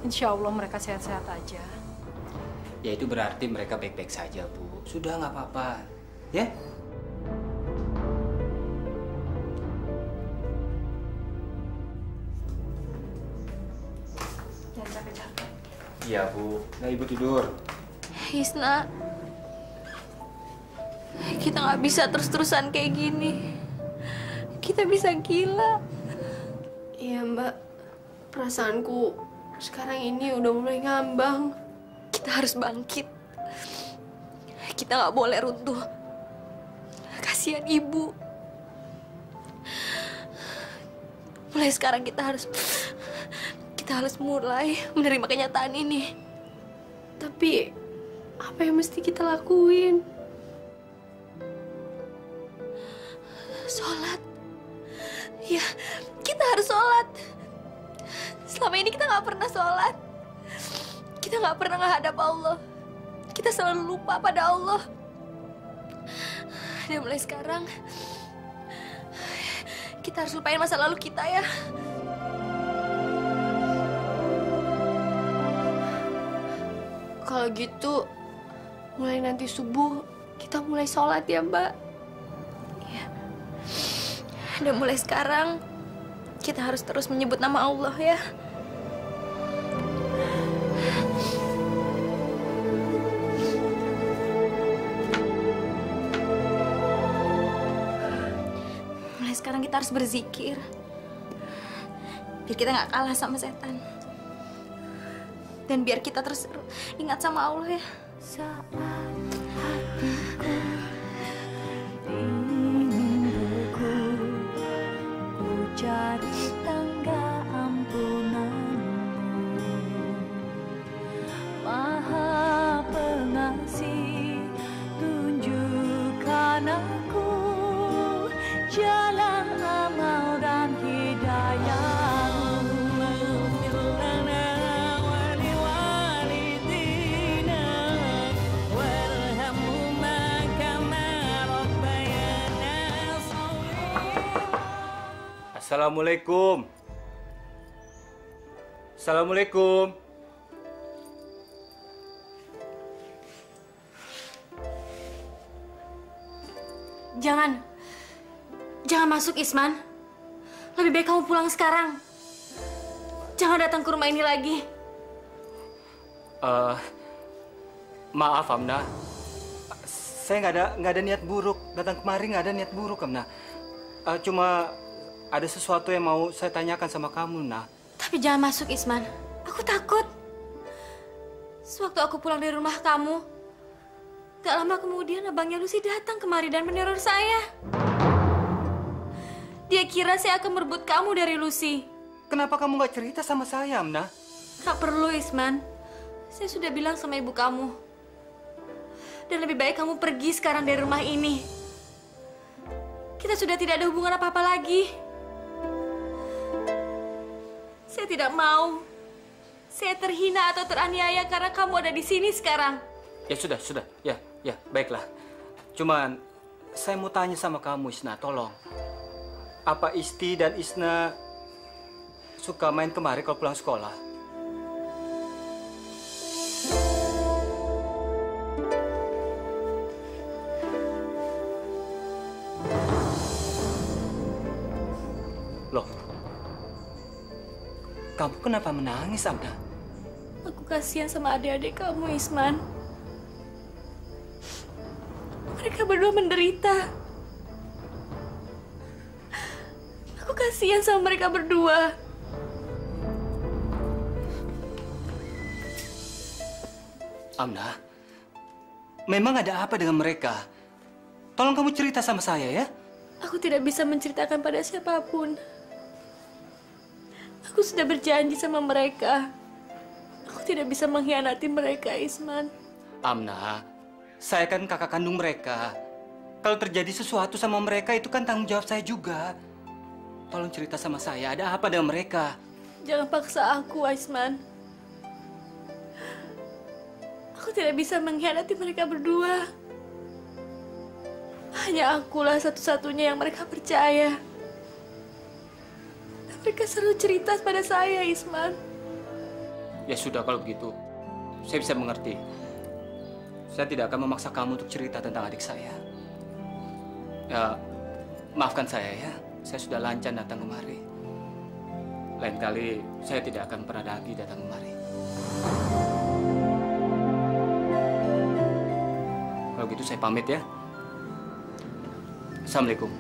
Insya Allah mereka sehat-sehat aja. Ya itu berarti mereka baik-baik saja, Bu. Sudah nggak apa-apa, ya? Jangan capek-capek. Iya, Bu. Nah, Ibu tidur. Isna, kita nggak bisa terus-terusan kayak gini. Kita bisa gila. Iya Mbak, perasaanku sekarang ini udah mulai ngambang. Kita harus bangkit. Kita nggak boleh runtuh. Kasihan ibu. Mulai sekarang kita harus mulai menerima kenyataan ini. Tapi apa yang mesti kita lakuin? Sholat. Ya, kita harus sholat. Selama ini kita nggak pernah sholat. Kita nggak pernah menghadap Allah. Kita selalu lupa pada Allah. Dan mulai sekarang, kita harus lupain masa lalu kita ya. Kalau gitu, mulai nanti subuh kita mulai sholat ya Mbak. Ya. Dan mulai sekarang, kita harus terus menyebut nama Allah ya. Mulai sekarang kita harus berzikir. Biar kita nggak kalah sama setan. Dan biar kita terus ingat sama Allah ya. Saat hatiku ingin beku, ku cari tangga ampunanmu. Maha Pengasih, tunjukkan aku jalan amal dan hidayah. Assalamualaikum. Assalamualaikum. Jangan masuk Isman. Lebih baik kamu pulang sekarang. Jangan datang ke rumah ini lagi. Maaf Amna. Saya nggak ada niat buruk. Datang kemari nggak ada niat buruk Amna. Cuma ada sesuatu yang mau saya tanyakan sama kamu, Nah. Tapi jangan masuk, Isman. Aku takut. Sewaktu aku pulang dari rumah kamu, gak lama kemudian abangnya Lucy datang kemari dan meneror saya. Dia kira saya akan merebut kamu dari Lucy. Kenapa kamu gak cerita sama saya, Amna? Gak perlu, Isman. Saya sudah bilang sama ibu kamu. Dan lebih baik kamu pergi sekarang dari rumah ini. Kita sudah tidak ada hubungan apa-apa lagi. Saya tidak mau. Saya terhina atau teraniaya karena kamu ada di sini sekarang. Ya sudah. Ya, baiklah. Cuman saya mau tanya sama kamu, Isna, tolong. Apa Isti dan Isna suka main kemari kalau pulang sekolah? Loh, kamu kenapa menangis, Amna? Aku kasihan sama adik-adik kamu, Isman. Mereka berdua menderita. Aku kasihan sama mereka berdua. Amna, memang ada apa dengan mereka? Tolong kamu cerita sama saya ya. Aku tidak bisa menceritakan pada siapapun. Aku sudah berjanji sama mereka. Aku tidak bisa mengkhianati mereka, Isman. Amna, saya kan kakak kandung mereka. Kalau terjadi sesuatu sama mereka itu kan tanggung jawab saya juga. Tolong cerita sama saya, ada apa dengan mereka? Jangan paksa aku, Isman. Aku tidak bisa mengkhianati mereka berdua. Hanya akulah satu-satunya yang mereka percaya. Dan mereka selalu cerita pada saya, Isman. Ya sudah kalau begitu, saya bisa mengerti. Saya tidak akan memaksa kamu untuk cerita tentang adik saya. Ya, maafkan saya ya. Saya sudah lancar datang kemari. Lain kali saya tidak akan pernah lagi datang kemari. Kalau gitu saya pamit ya. Assalamualaikum.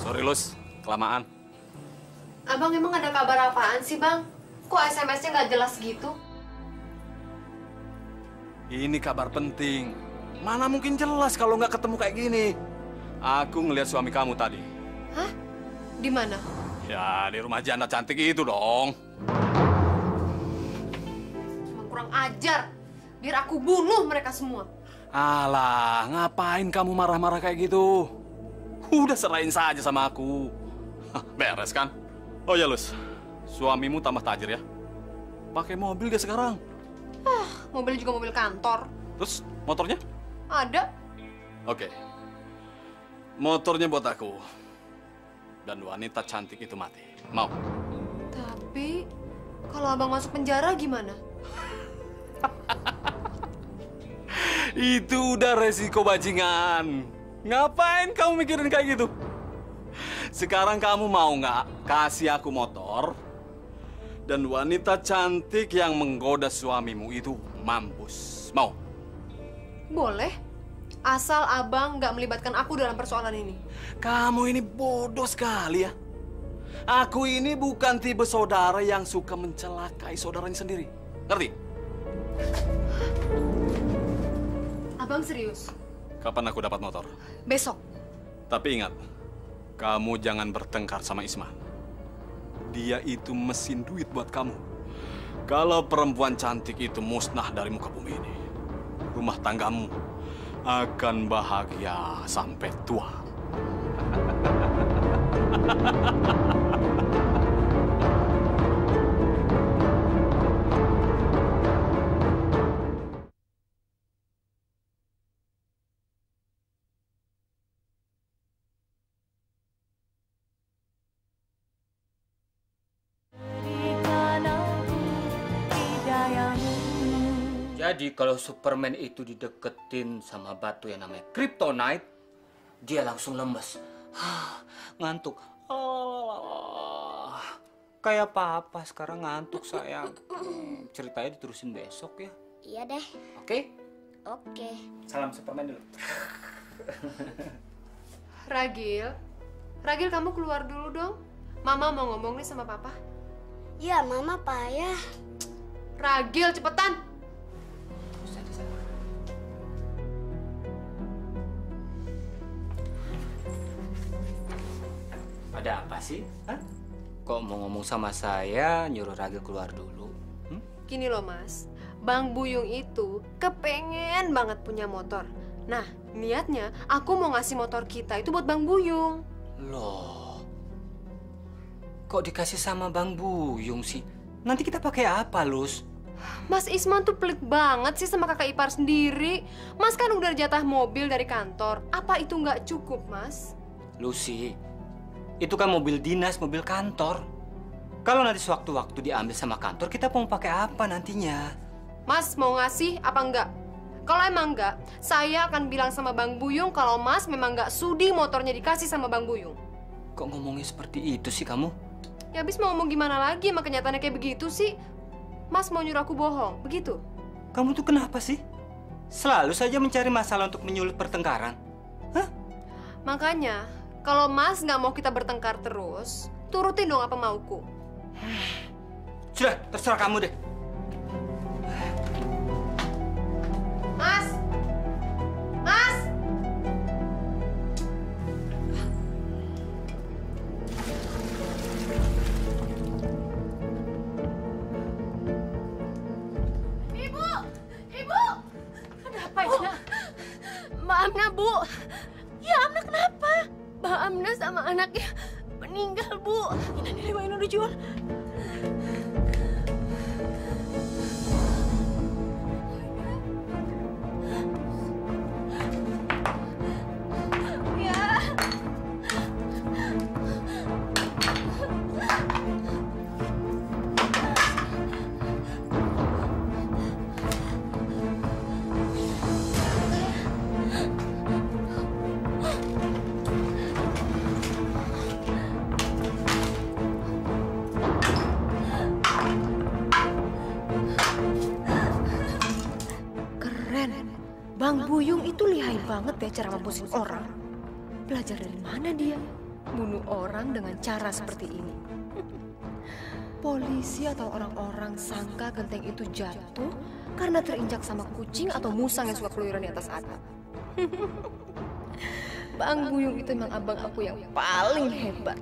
Sorry, Lus. Kelamaan. Abang emang ada kabar apaan sih, Bang? Kok SMS-nya nggak jelas gitu? Ini kabar penting. Mana mungkin jelas kalau nggak ketemu kayak gini. Aku ngelihat suami kamu tadi. Hah? Di mana? Ya, di rumah janda cantik itu dong. Emang kurang ajar. Biar aku bunuh mereka semua. Alah, ngapain kamu marah-marah kayak gitu? Udah serahin saja sama aku. Hah, beres kan? Oh ya, Lus. Suamimu tambah tajir ya. Pakai mobil dia sekarang. Mobil juga mobil kantor. Terus motornya? Ada. Oke. Motornya buat aku. Dan wanita cantik itu mati. Mau? Tapi kalau abang masuk penjara gimana? Itu udah resiko bajingan. Ngapain kamu mikirin kayak gitu? Sekarang kamu mau nggak kasih aku motor dan wanita cantik yang menggoda suamimu itu mampus? Mau? Boleh. Asal abang nggak melibatkan aku dalam persoalan ini. Kamu ini bodoh sekali ya. Aku ini bukan tipe saudara yang suka mencelakai saudaranya sendiri. Ngerti? Abang serius? Kapan aku dapat motor? Besok. Tapi ingat, kamu jangan bertengkar sama Isma. Dia itu mesin duit buat kamu. Kalau perempuan cantik itu musnah dari muka bumi ini, rumah tanggamu akan bahagia sampai tua. Jadi kalau Superman itu dideketin sama batu yang namanya Kryptonite, dia langsung lemes. Ngantuk. Kayak papa sekarang ngantuk sayang. Ceritanya diterusin besok ya. Iya deh. Oke? Oke. Salam Superman dulu. Ragil, Ragil kamu keluar dulu dong. Mama mau ngomong nih sama papa. Ya, Mama payah. Ragil, cepetan. Ada apa sih? Hah? Kok mau ngomong sama saya, nyuruh Ragil keluar dulu? Gini loh mas, Bang Buyung itu kepengen banget punya motor. Nah, niatnya aku mau ngasih motor kita itu buat Bang Buyung. Loh, kok dikasih sama Bang Buyung sih? Nanti kita pakai apa, Lus? Mas Isman tuh pelit banget sih sama kakak ipar sendiri. Mas kan udah jatah mobil dari kantor. Apa itu nggak cukup, Mas? Lucy, itu kan mobil dinas, mobil kantor. Kalau nanti sewaktu-waktu diambil sama kantor, kita mau pakai apa nantinya? Mas mau ngasih apa enggak? Kalau emang enggak, saya akan bilang sama Bang Buyung kalau Mas memang enggak sudi motornya dikasih sama Bang Buyung. Kok ngomongnya seperti itu sih kamu? Ya habis mau ngomong gimana lagi, emang kenyataannya kayak begitu sih. Mas mau nyuruh aku bohong, begitu? Kamu tuh kenapa sih? Selalu saja mencari masalah untuk menyulut pertengkaran. Hah? Makanya, kalau Mas nggak mau kita bertengkar terus, turutin dong apa mauku. Sudah, terserah kamu deh. Mas! Mas! Mbak Amna, Bu. Ya Amna kenapa? Mbak Amna sama anaknya meninggal, Bu. Ini wa inna rajiun. Bang Buyung itu lihai banget ya cara mempusin orang. Belajar dari mana dia? Bunuh orang dengan cara seperti ini. Polisi atau orang-orang sangka genteng itu jatuh karena terinjak sama kucing atau musang yang suka keluyuran di atas atap. Bang Buyung itu emang abang aku yang paling hebat.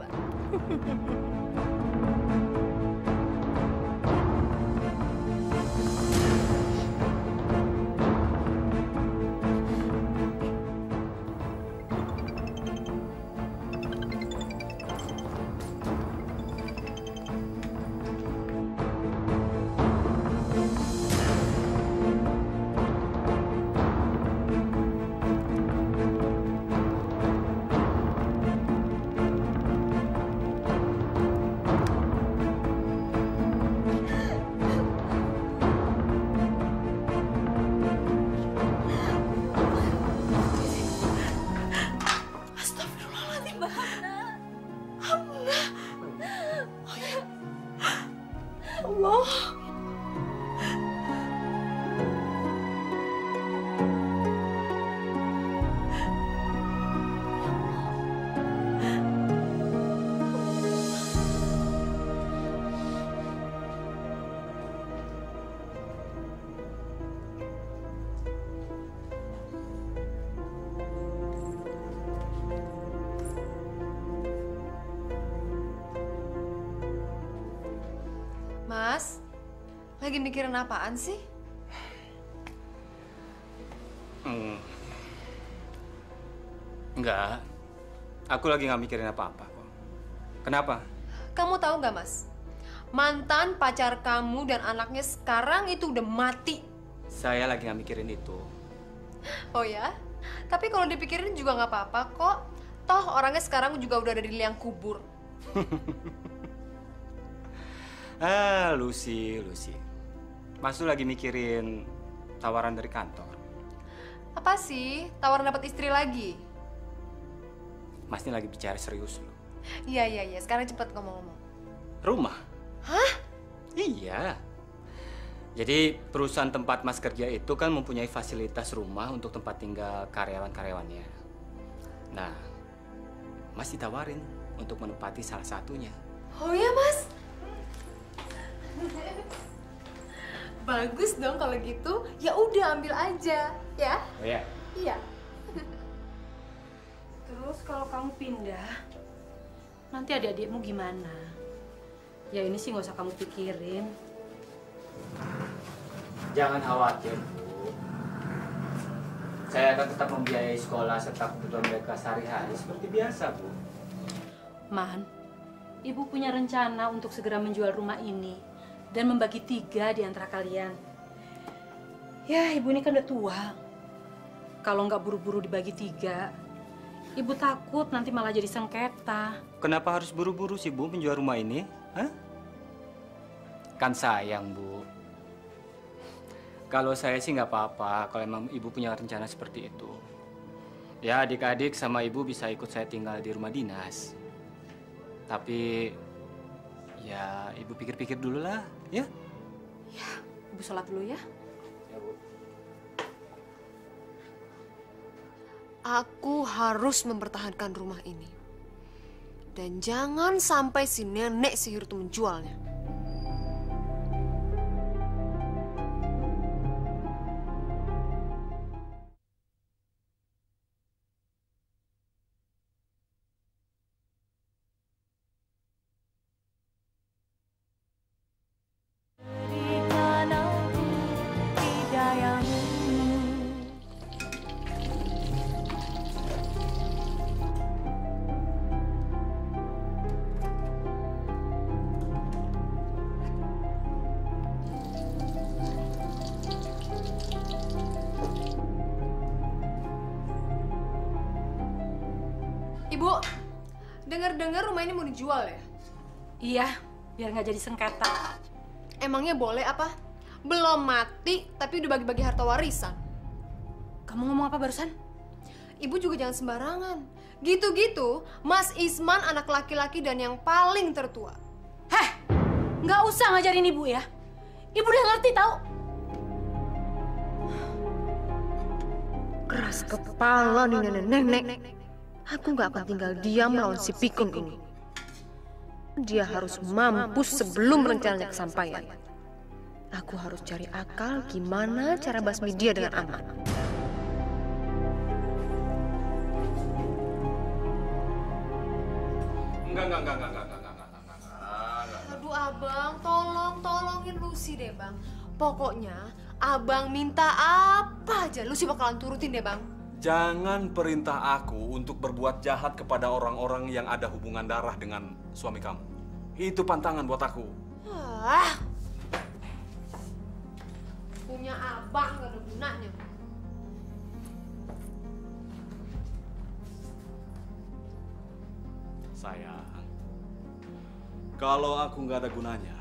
Mas, lagi mikirin apaan sih? Enggak, aku lagi nggak mikirin apa-apa kok. Kenapa? Kamu tahu nggak, Mas? Mantan pacar kamu dan anaknya sekarang itu udah mati. Saya lagi nggak mikirin itu. Oh ya? Tapi kalau dipikirin juga nggak apa-apa kok. Toh orangnya sekarang juga udah ada di liang kubur. Lucy. Mas tuh lagi mikirin tawaran dari kantor. Apa sih? Tawaran dapat istri lagi? Mas ini lagi bicara serius loh. Iya. Sekarang cepet ngomong-ngomong. Rumah? Hah? Iya. Jadi perusahaan tempat Mas kerja itu kan mempunyai fasilitas rumah untuk tempat tinggal karyawan-karyawannya. Nah, Mas ditawarin untuk menempati salah satunya. Oh ya, Mas? Bagus dong kalau gitu. Ya udah ambil aja, ya? Oh ya? Iya. Terus kalau kamu pindah, nanti adik-adikmu gimana? Ya ini sih nggak usah kamu pikirin. Jangan khawatir, Bu. Saya akan tetap membiayai sekolah serta kebutuhan mereka sehari-hari seperti biasa, Bu. Man, Ibu punya rencana untuk segera menjual rumah ini dan membagi 3 di antara kalian. Ya, Ibu ini kan udah tua. Kalau nggak buru-buru dibagi 3, Ibu takut nanti malah jadi sengketa. Kenapa harus buru-buru sih, Bu, menjual rumah ini? Hah? Kan sayang, Bu. Kalau saya sih nggak apa-apa kalau emang Ibu punya rencana seperti itu. Ya, adik-adik sama Ibu bisa ikut saya tinggal di rumah dinas. Tapi, ya Ibu pikir-pikir dulu lah, ya? Ya, Ibu sholat dulu ya. Ya, Bu. Aku harus mempertahankan rumah ini. Dan jangan sampai si nenek sihir itu menjualnya. Ibu, dengar-dengar rumah ini mau dijual ya? Iya, biar nggak jadi sengketa. Emangnya boleh apa? Belum mati, tapi udah bagi-bagi harta warisan. Kamu ngomong apa barusan? Ibu juga jangan sembarangan. Gitu-gitu, Mas Isman anak laki-laki dan yang paling tertua. Heh, nggak usah ngajarin ibu ya. Ibu udah ngerti tahu. Keras kepala nih nenek-nenek. Aku nggak akan tinggal diam melawan si pikun ini. Dia harus mampus sebelum rencananya kesampaian. Aku harus cari akal gimana cara basmi dia dengan aman. Enggak. Aduh abang, tolongin Lucy deh bang. Pokoknya abang minta apa aja, Lucy bakalan turutin deh bang. Jangan perintah aku untuk berbuat jahat kepada orang-orang yang ada hubungan darah dengan suami kamu. Itu pantangan buat aku. Punya abang gak ada gunanya. Sayang, kalau aku nggak ada gunanya,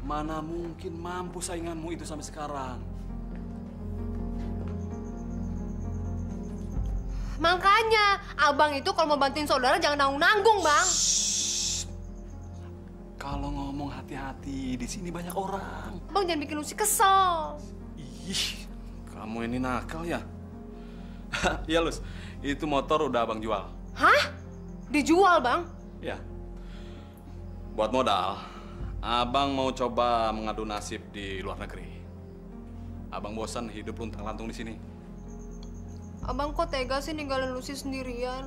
mana mungkin mampu sainganmu itu sampai sekarang. Makanya, abang itu kalau mau bantuin saudara jangan nanggung-nanggung, bang. Kalau ngomong hati-hati, di sini banyak orang. Bang jangan bikin Lucy kesel. Ih, kamu ini nakal ya? Ya, Lus, itu motor udah abang jual. Hah? Dijual, bang? Ya. Buat modal, abang mau coba mengadu nasib di luar negeri. Abang bosan hidup luntang-lantung di sini. Abang kok tega sih ninggalin Lucy sendirian?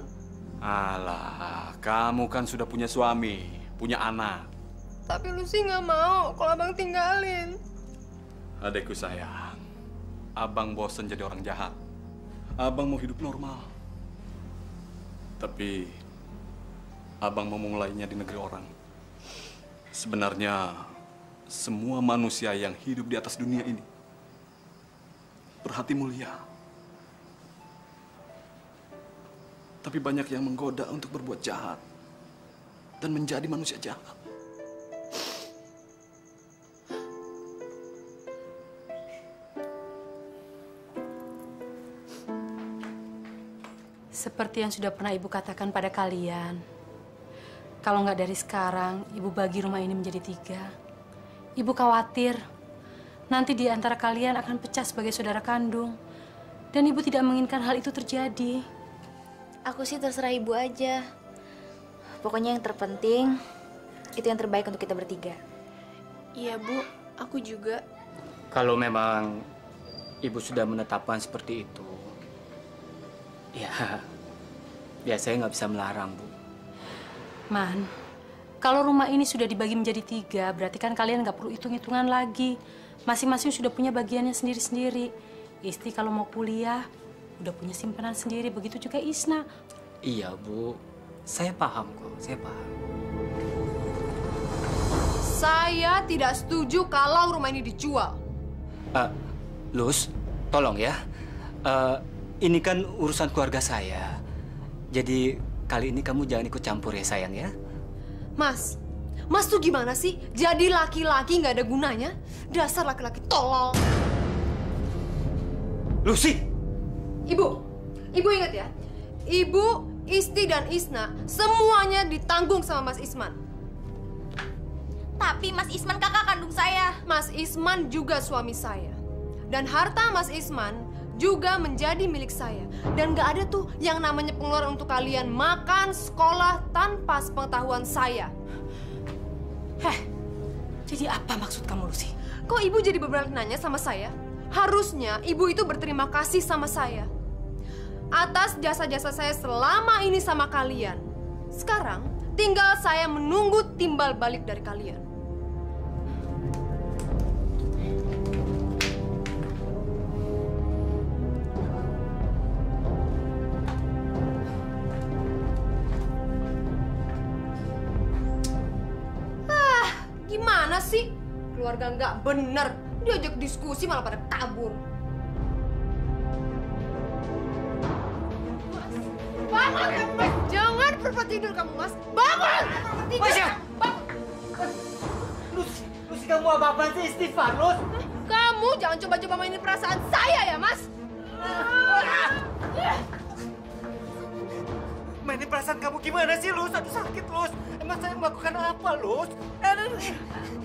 Alah, kamu kan sudah punya suami, punya anak. Tapi Lucy nggak mau kalau abang tinggalin. Adekku sayang, abang bosan jadi orang jahat. Abang mau hidup normal. Tapi, abang mau memulainya di negeri orang. Sebenarnya, semua manusia yang hidup di atas dunia ini berhati mulia. Tapi banyak yang menggoda untuk berbuat jahat dan menjadi manusia jahat. Seperti yang sudah pernah ibu katakan pada kalian, kalau nggak dari sekarang, ibu bagi rumah ini menjadi 3. Ibu khawatir nanti di antara kalian akan pecah sebagai saudara kandung, dan ibu tidak menginginkan hal itu terjadi. Aku sih terserah ibu aja. Pokoknya yang terpenting, itu yang terbaik untuk kita bertiga. Iya, Bu. Aku juga. Kalau memang ibu sudah menetapkan seperti itu, ya saya nggak bisa melarang, Bu. Man, kalau rumah ini sudah dibagi menjadi 3, berarti kan kalian nggak perlu hitung-hitungan lagi. Masing-masing sudah punya bagiannya sendiri-sendiri. Isti kalau mau kuliah, udah punya simpanan sendiri, begitu juga Isna. Iya, Bu. Saya paham kok, saya paham. Saya tidak setuju kalau rumah ini dijual. Lus, tolong ya. Ini kan urusan keluarga saya. Jadi kali ini kamu jangan ikut campur ya, sayang ya. Mas tuh gimana sih? Jadi laki-laki nggak ada gunanya? Dasar laki-laki tolol. Lucy! Ibu ingat ya, Ibu, Isti, dan Isna semuanya ditanggung sama Mas Isman. Tapi Mas Isman kakak kandung saya. Mas Isman juga suami saya. Dan harta Mas Isman juga menjadi milik saya. Dan nggak ada tuh yang namanya pengeluaran untuk kalian makan, sekolah tanpa sepengetahuan saya. Jadi apa maksud kamu, Lucy? Kok ibu jadi berbalik nanya sama saya? Harusnya ibu itu berterima kasih sama saya atas jasa-jasa saya selama ini sama kalian. Sekarang tinggal saya menunggu timbal balik dari kalian. Gimana sih? Keluarga nggak bener. Diajak diskusi malah pada kabur. Bangun kamu, Mas! Jangan berbuat tidur kamu, Mas! Bangun! Tidur! Bangun! Lucy, kamu apa-apaan sih? Istighfar, Lus! Kamu jangan coba-coba mainin perasaan saya ya, Mas! Mainin perasaan kamu gimana sih, Lus? Aduh, sakit, Lus. Emang saya melakukan apa, Lus?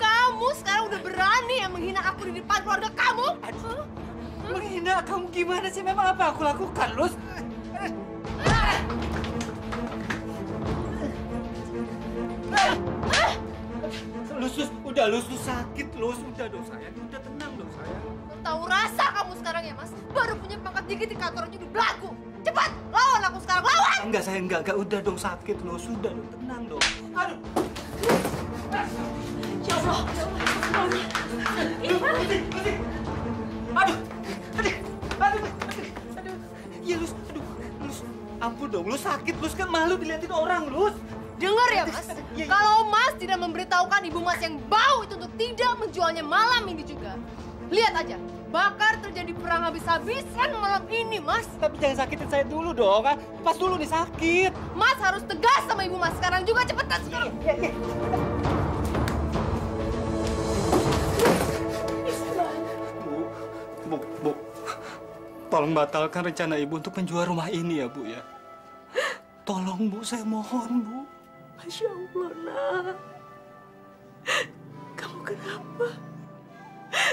Kamu sekarang udah berani ya menghina aku di depan keluarga kamu? Aduh, menghina kamu gimana sih? Memang apa aku lakukan, Lus? Lus, udah, Lus sakit, Lus. Udah dong, sayang. Udah tenang dong, sayang. Tahu rasa kamu sekarang ya, Mas? Baru punya pangkat dikit di kantor aja udah belagu. Cepat, lawan aku sekarang, lawan! Enggak, sayang, enggak. Udah dong, sakit, Lus. Udah dong, tenang dong. Aduh. Ya Allah. Aduh. Ya, Lus, Lus. Ampun dong, Lus sakit. Lus kan malu dilihatin orang, Lus. Dengar ya, Mas? Kalau Mas tidak memberitahukan ibu Mas yang bau itu untuk tidak menjualnya malam ini juga. Lihat aja, bakar terjadi perang habis-habisan malam ini, Mas. Tapi jangan sakitin saya dulu dong, kan? Pas dulu nih sakit. Mas harus tegas sama ibu Mas sekarang juga, cepetan sekarang. Bu, tolong batalkan rencana Ibu untuk menjual rumah ini ya, Bu, ya. Tolong, Bu, saya mohon, Bu. Masya Allah, nak. Kamu kenapa?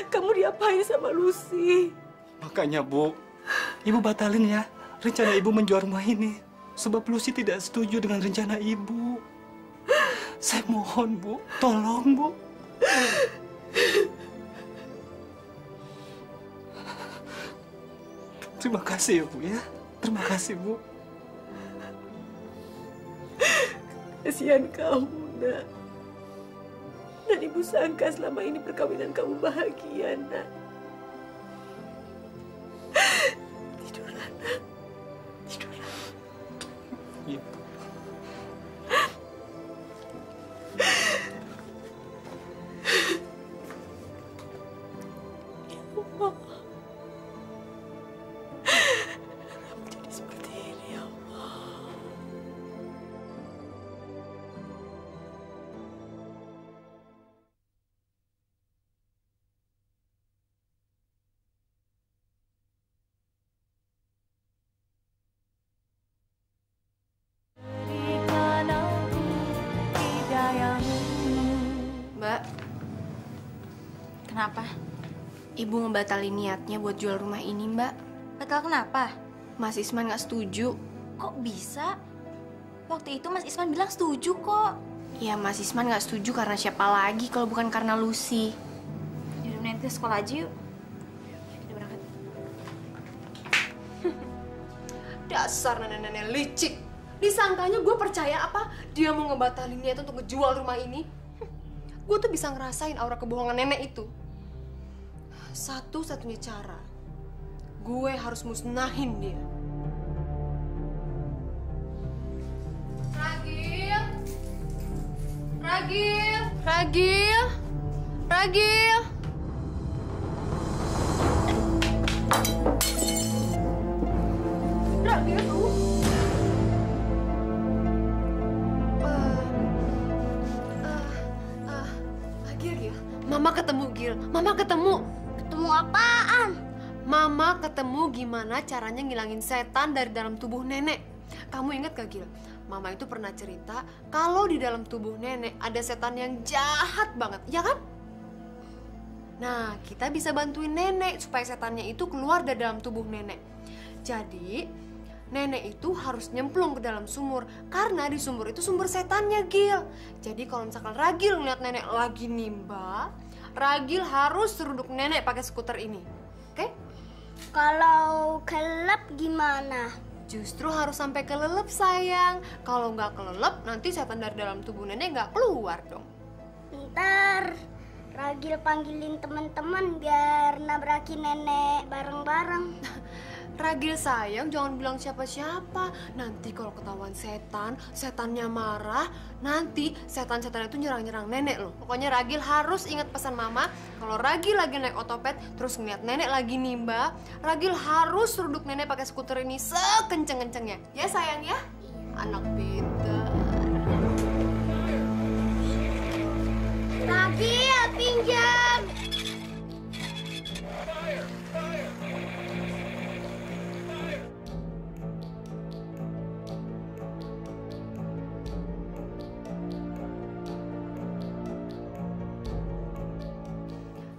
Kamu diapain sama Lucy? Makanya, Bu, Ibu batalin ya rencana Ibu menjual rumah ini. Sebab Lucy tidak setuju dengan rencana Ibu. Saya mohon, Bu. Tolong, Bu. Terima kasih ya, Bu, ya. Terima kasih, Bu. Kasihan kamu, nak. Dan ibu sangka selama ini perkawinan kamu bahagia, nak. Tidurlah, nak. Tidurlah. Iya. Ya Allah. Kenapa jadi seperti ini, ya Allah? Mbak, Kenapa? ibu ngebatalin niatnya buat jual rumah ini, Mbak. Batal kenapa? Mas Isman nggak setuju. Kok bisa? Waktu itu Mas Isman bilang setuju kok. Ya, Mas Isman nggak setuju karena siapa lagi kalau bukan karena Lucy. Yaudah, nanti sekolah aja yuk. Kita berangkat. Dasar nenek-nenek licik. Disangkanya gue percaya apa? Dia mau ngebatalin niat untuk ngejual rumah ini. Gue tuh bisa ngerasain aura kebohongan nenek itu. Satu-satunya cara, gue harus musnahin dia. Ragil! Ragil! Ragil! Ragil! Ragil tuh. Gil. Mama ketemu, Gil. Mama ketemu. Ketemu apaan? Mama ketemu gimana caranya ngilangin setan dari dalam tubuh nenek. Kamu ingat gak, Gil? Mama itu pernah cerita kalau di dalam tubuh nenek ada setan yang jahat banget, ya kan? Nah, kita bisa bantuin nenek supaya setannya itu keluar dari dalam tubuh nenek. Jadi, nenek itu harus nyemplung ke dalam sumur karena di sumur itu sumber setannya, Gil. Jadi kalau misalkan Ragil ngeliat nenek lagi nimba, Ragil harus seruduk nenek pakai skuter ini. Oke? Kalau kelelep gimana? Justru harus sampai kelelep, sayang. Kalau nggak kelelep, nanti setan dari dalam tubuh nenek nggak keluar dong. Ntar Ragil panggilin teman-teman biar nabrakin nenek bareng-bareng. Ragil sayang, jangan bilang siapa-siapa. Nanti kalau ketahuan setan, setannya marah, nanti setan-setan itu nyerang-nyerang nenek loh. Pokoknya Ragil harus ingat pesan mama. Kalau Ragil lagi naik otopet, terus ngeliat nenek lagi nimba, Ragil harus seruduk nenek pakai skuter ini sekenceng-kencengnya. Ya sayang ya? Anak pintar. Ragil, pinjam.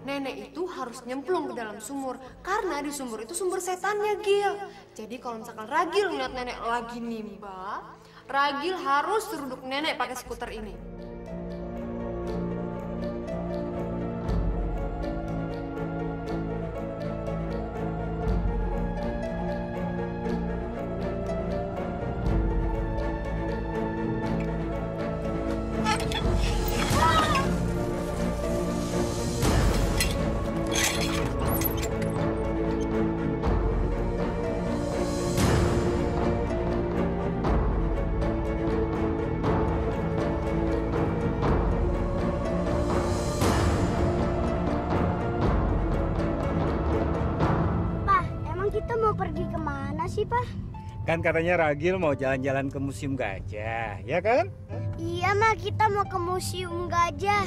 Nenek itu harus nyemplung ke dalam sumur karena di sumur itu sumber setannya, Gil. Jadi kalau misalkan Ragil ngeliat nenek lagi nimba, Ragil harus seruduk nenek pakai skuter ini. Pak? Kan katanya Ragil mau jalan-jalan ke museum gajah, ya kan? Iya, Ma, kita mau ke museum gajah.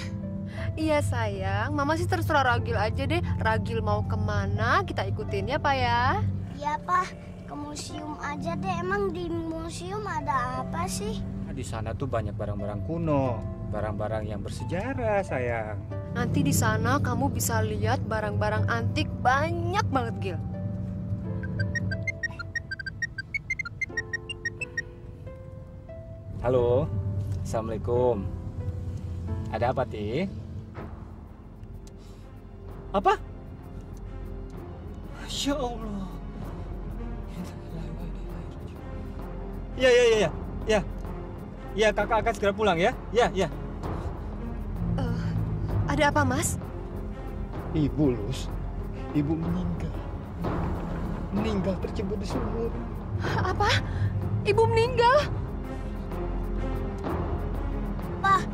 Iya sayang, Mama sih terserah Ragil aja deh. Ragil mau kemana, kita ikutin ya Pak ya? Iya Pak, ke museum aja deh. Emang di museum ada apa sih? Nah, di sana tuh banyak barang-barang kuno, barang-barang yang bersejarah sayang. Nanti di sana kamu bisa lihat barang-barang antik banyak banget Gil. Halo, Assalamualaikum. Ada apa, Ti? Apa? Ya Allah. Ya, kakak akan segera pulang ya. Ya. Ada apa, Mas? Ibu, Lus. Ibu meninggal. Meninggal tercebur di sumur. Apa? Ibu meninggal? Pak.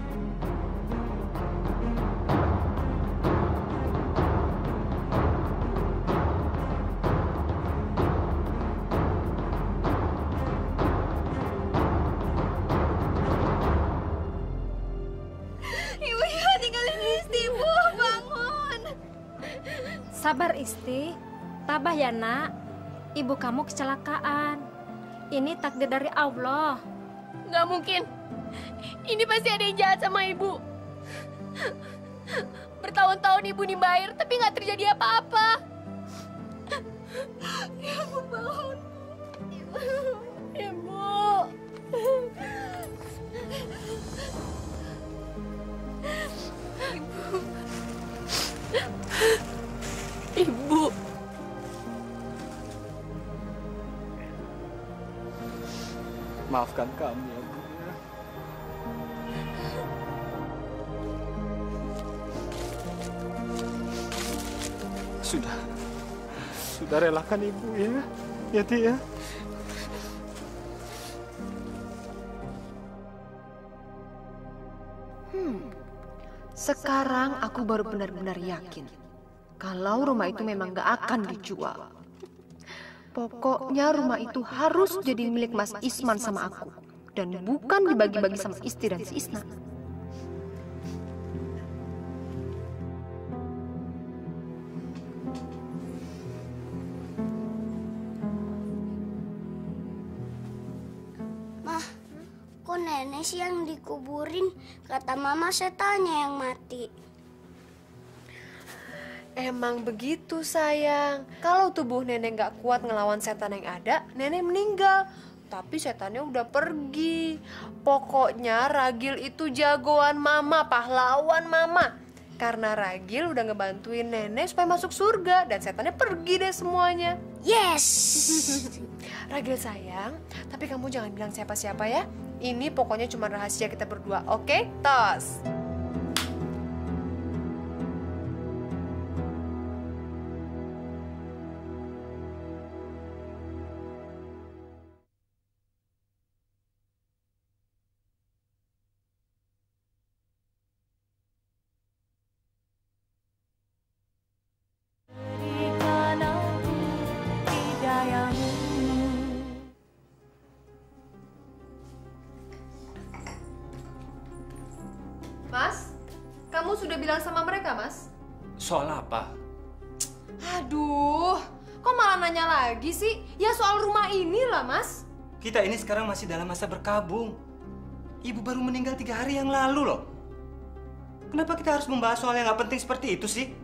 Ibu jangan tinggalin Isti, Bu. Bangun. Sabar Isti, tabah ya nak. Ibu kamu kecelakaan. Ini takdir dari Allah. Nggak mungkin. Ini pasti ada yang jahat sama ibu. Bertahun-tahun ibu nimba air, tapi nggak terjadi apa-apa. Ibu bangun. Ibu. Ibu. Maafkan kami ya, Bu. Sudah relakan Ibu ya. Ya, Ti ya. Sekarang aku baru benar-benar yakin kalau rumah itu memang gak akan dijual. Pokoknya rumah itu harus jadi milik Mas Isman sama aku. Dan bukan dibagi-bagi sama Isti dan si Isna. Mah, kok nenek sih yang dikuburin? Kata mama setannya yang mati. Emang begitu sayang. Kalau tubuh nenek gak kuat ngelawan setan yang ada, nenek meninggal. Tapi setannya udah pergi. Pokoknya Ragil itu jagoan mama, pahlawan mama. Karena Ragil udah ngebantuin nenek supaya masuk surga. Dan setannya pergi deh semuanya. Yes! Ragil sayang, tapi kamu jangan bilang siapa-siapa ya. Ini pokoknya cuma rahasia kita berdua, oke? Tos! Soal apa? Aduh, kok malah nanya lagi sih? Ya soal rumah ini lah, Mas. Kita ini sekarang masih dalam masa berkabung. Ibu baru meninggal 3 hari yang lalu loh. Kenapa kita harus membahas soal yang nggak penting seperti itu sih?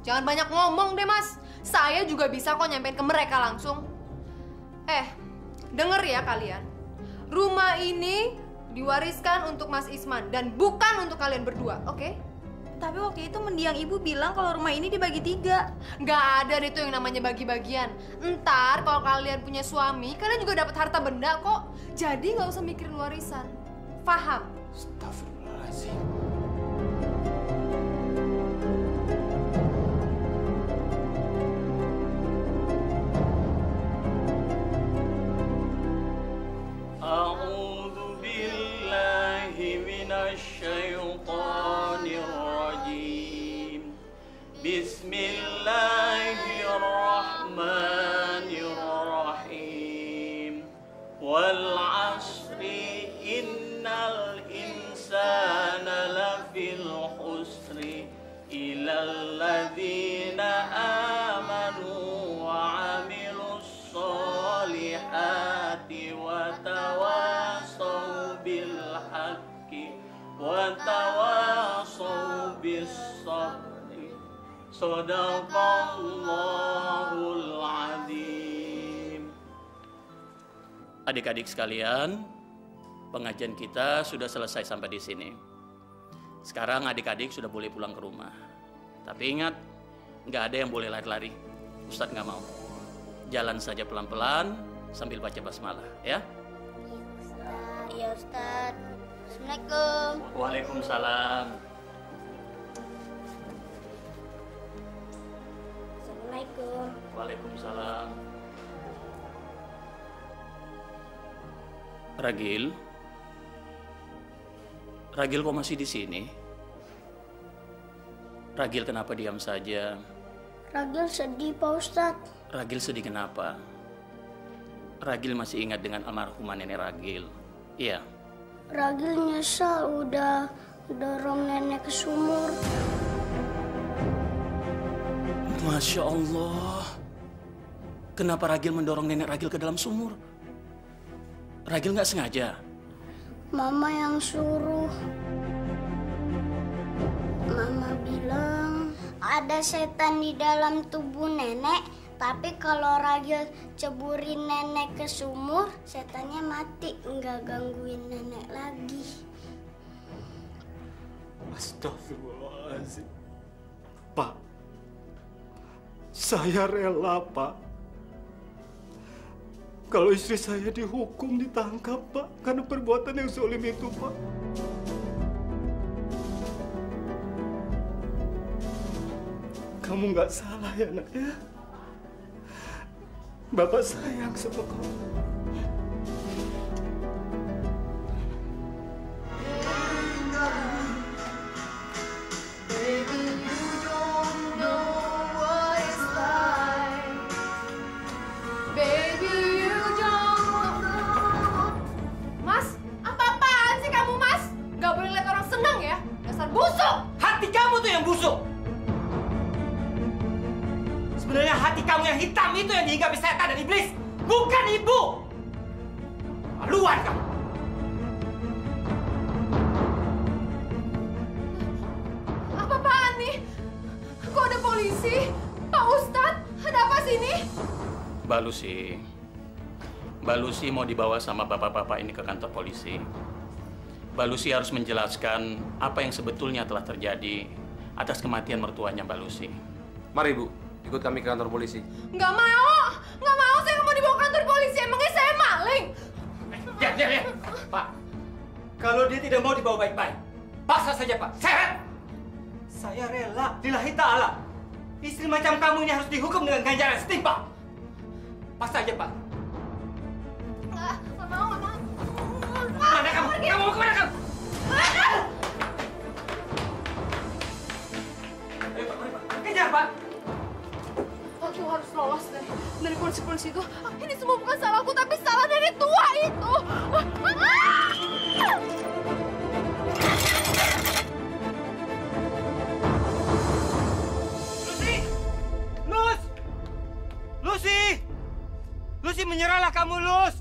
Jangan banyak ngomong deh, Mas. Saya juga bisa kok nyampein ke mereka langsung. Denger ya kalian. Rumah ini diwariskan untuk Mas Isman dan bukan untuk kalian berdua, oke? Tapi waktu itu mendiang ibu bilang kalau rumah ini dibagi 3. Nggak ada deh tuh yang namanya bagi-bagian. Ntar kalau kalian punya suami, kalian juga dapat harta benda kok. Jadi nggak usah mikirin warisan. Paham? Astagfirullahaladzim. A'udzu billahi minasyaitonir rajim. Bismillahirrahmanirrahim. Wal 'asri innal insana lafil khusri illal ladzina amanu wa 'amilus solihati wa tawasaw bil haqqi wa tawasaw bis sabri. Shadaqallahul azim. Adik-adik sekalian, pengajian kita sudah selesai sampai di sini. Sekarang adik-adik sudah boleh pulang ke rumah. Tapi ingat, nggak ada yang boleh lari-lari. Ustadz nggak mau. Jalan saja pelan-pelan sambil baca basmalah, ya? Iya, Ustaz. Assalamualaikum. Waalaikumsalam. Assalamualaikum. Waalaikumsalam. Ragil? Ragil kok masih di sini? Ragil kenapa diam saja? Ragil sedih, Pak Ustadz. Ragil sedih kenapa? Ragil masih ingat dengan almarhumah nenek Ragil. Iya. Ragil nyesal udah dorong nenek ke sumur. Masya Allah. Kenapa Ragil mendorong nenek Ragil ke dalam sumur? Ragil nggak sengaja? Mama yang suruh. Mama bilang ada setan di dalam tubuh nenek, tapi kalau Ragil ceburin nenek ke sumur, setannya mati, nggak gangguin nenek lagi. Astagfirullahaladzim. Pak, saya rela, Pak. Kalau istri saya dihukum, ditangkap, Pak, karena perbuatan yang zalim itu, Pak. Kamu nggak salah ya, Nak, ya? Bapak sayang sama kamu. Sebenarnya hati kamu yang hitam itu yang dihinggapi setan dan iblis, bukan ibu. Maluan kamu. Apa-apaan nih? Kok ada polisi? Pak Ustadz, ada apa sih ini? Mbak Lucy mau dibawa sama bapak-bapak ini ke kantor polisi. Mbak Lucy harus menjelaskan apa yang sebetulnya telah terjadi atas kematian mertuanya Mbak Lucy. Mari, Bu. Ikut kami ke kantor polisi. Nggak mau! Nggak mau, saya nggak mau dibawa ke kantor polisi. Emangnya saya maling? Ya. Pak, kalau dia tidak mau dibawa baik-baik, paksa saja, Pak. Saya rela, lillahi ta'ala. Istri macam kamu ini harus dihukum dengan ganjaran setimpal. Paksa aja, Pak. Nggak mau. Mana kamu? Kamu mau kemana kamu? Ayo, Pak. Kejar, Pak. Aku harus lolos dari polisi-polisi itu. Ini semua bukan salahku, tapi salah dari tua itu. Lucy, menyerahlah kamu, Luz.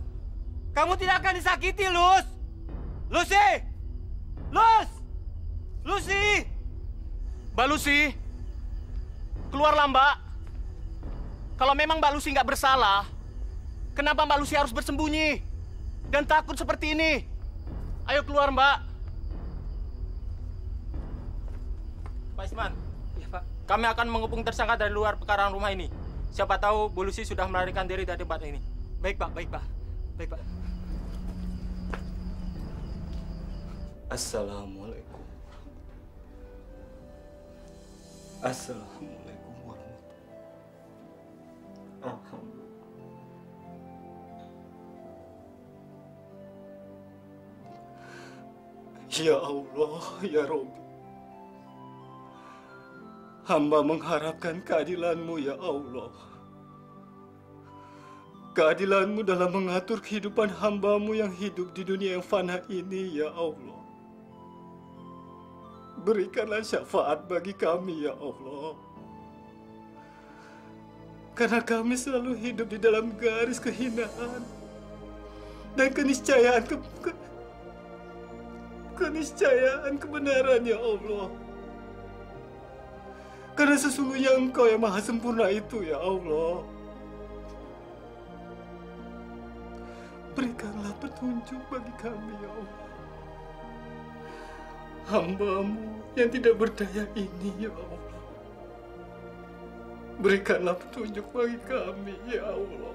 Kamu tidak akan disakiti, Luz. Lucy! Luz! Lucy! Mbak Lucy, keluarlah Mbak. Kalau memang Mbak Lucy nggak bersalah, kenapa Mbak Lucy harus bersembunyi dan takut seperti ini? Ayo keluar Mbak. Pak Isman. Ya Pak. Kami akan mengepung tersangka dari luar pekarangan rumah ini. Siapa tahu Bu Lucy sudah melarikan diri dari tempat ini. Baik Pak, baik Pak. Baik Pak. Assalamualaikum. Assalamualaikum warahmatullahi wabarakatuh. Ya Allah, ya Rabbi. Hamba mengharapkan keadilan-Mu, ya Allah. Keadilan-Mu dalam mengatur kehidupan hamba-Mu yang hidup di dunia yang fana ini, ya Allah. Berikanlah syafaat bagi kami, ya Allah. Karena kami selalu hidup di dalam garis kehinaan dan keniscayaan kebenaran, ya Allah. Karena sesungguhnya Engkau yang maha sempurna itu, ya Allah. Berikanlah petunjuk bagi kami, ya Allah. Hamba-Mu yang tidak berdaya ini, ya Allah. Berikanlah petunjuk bagi kami, ya Allah.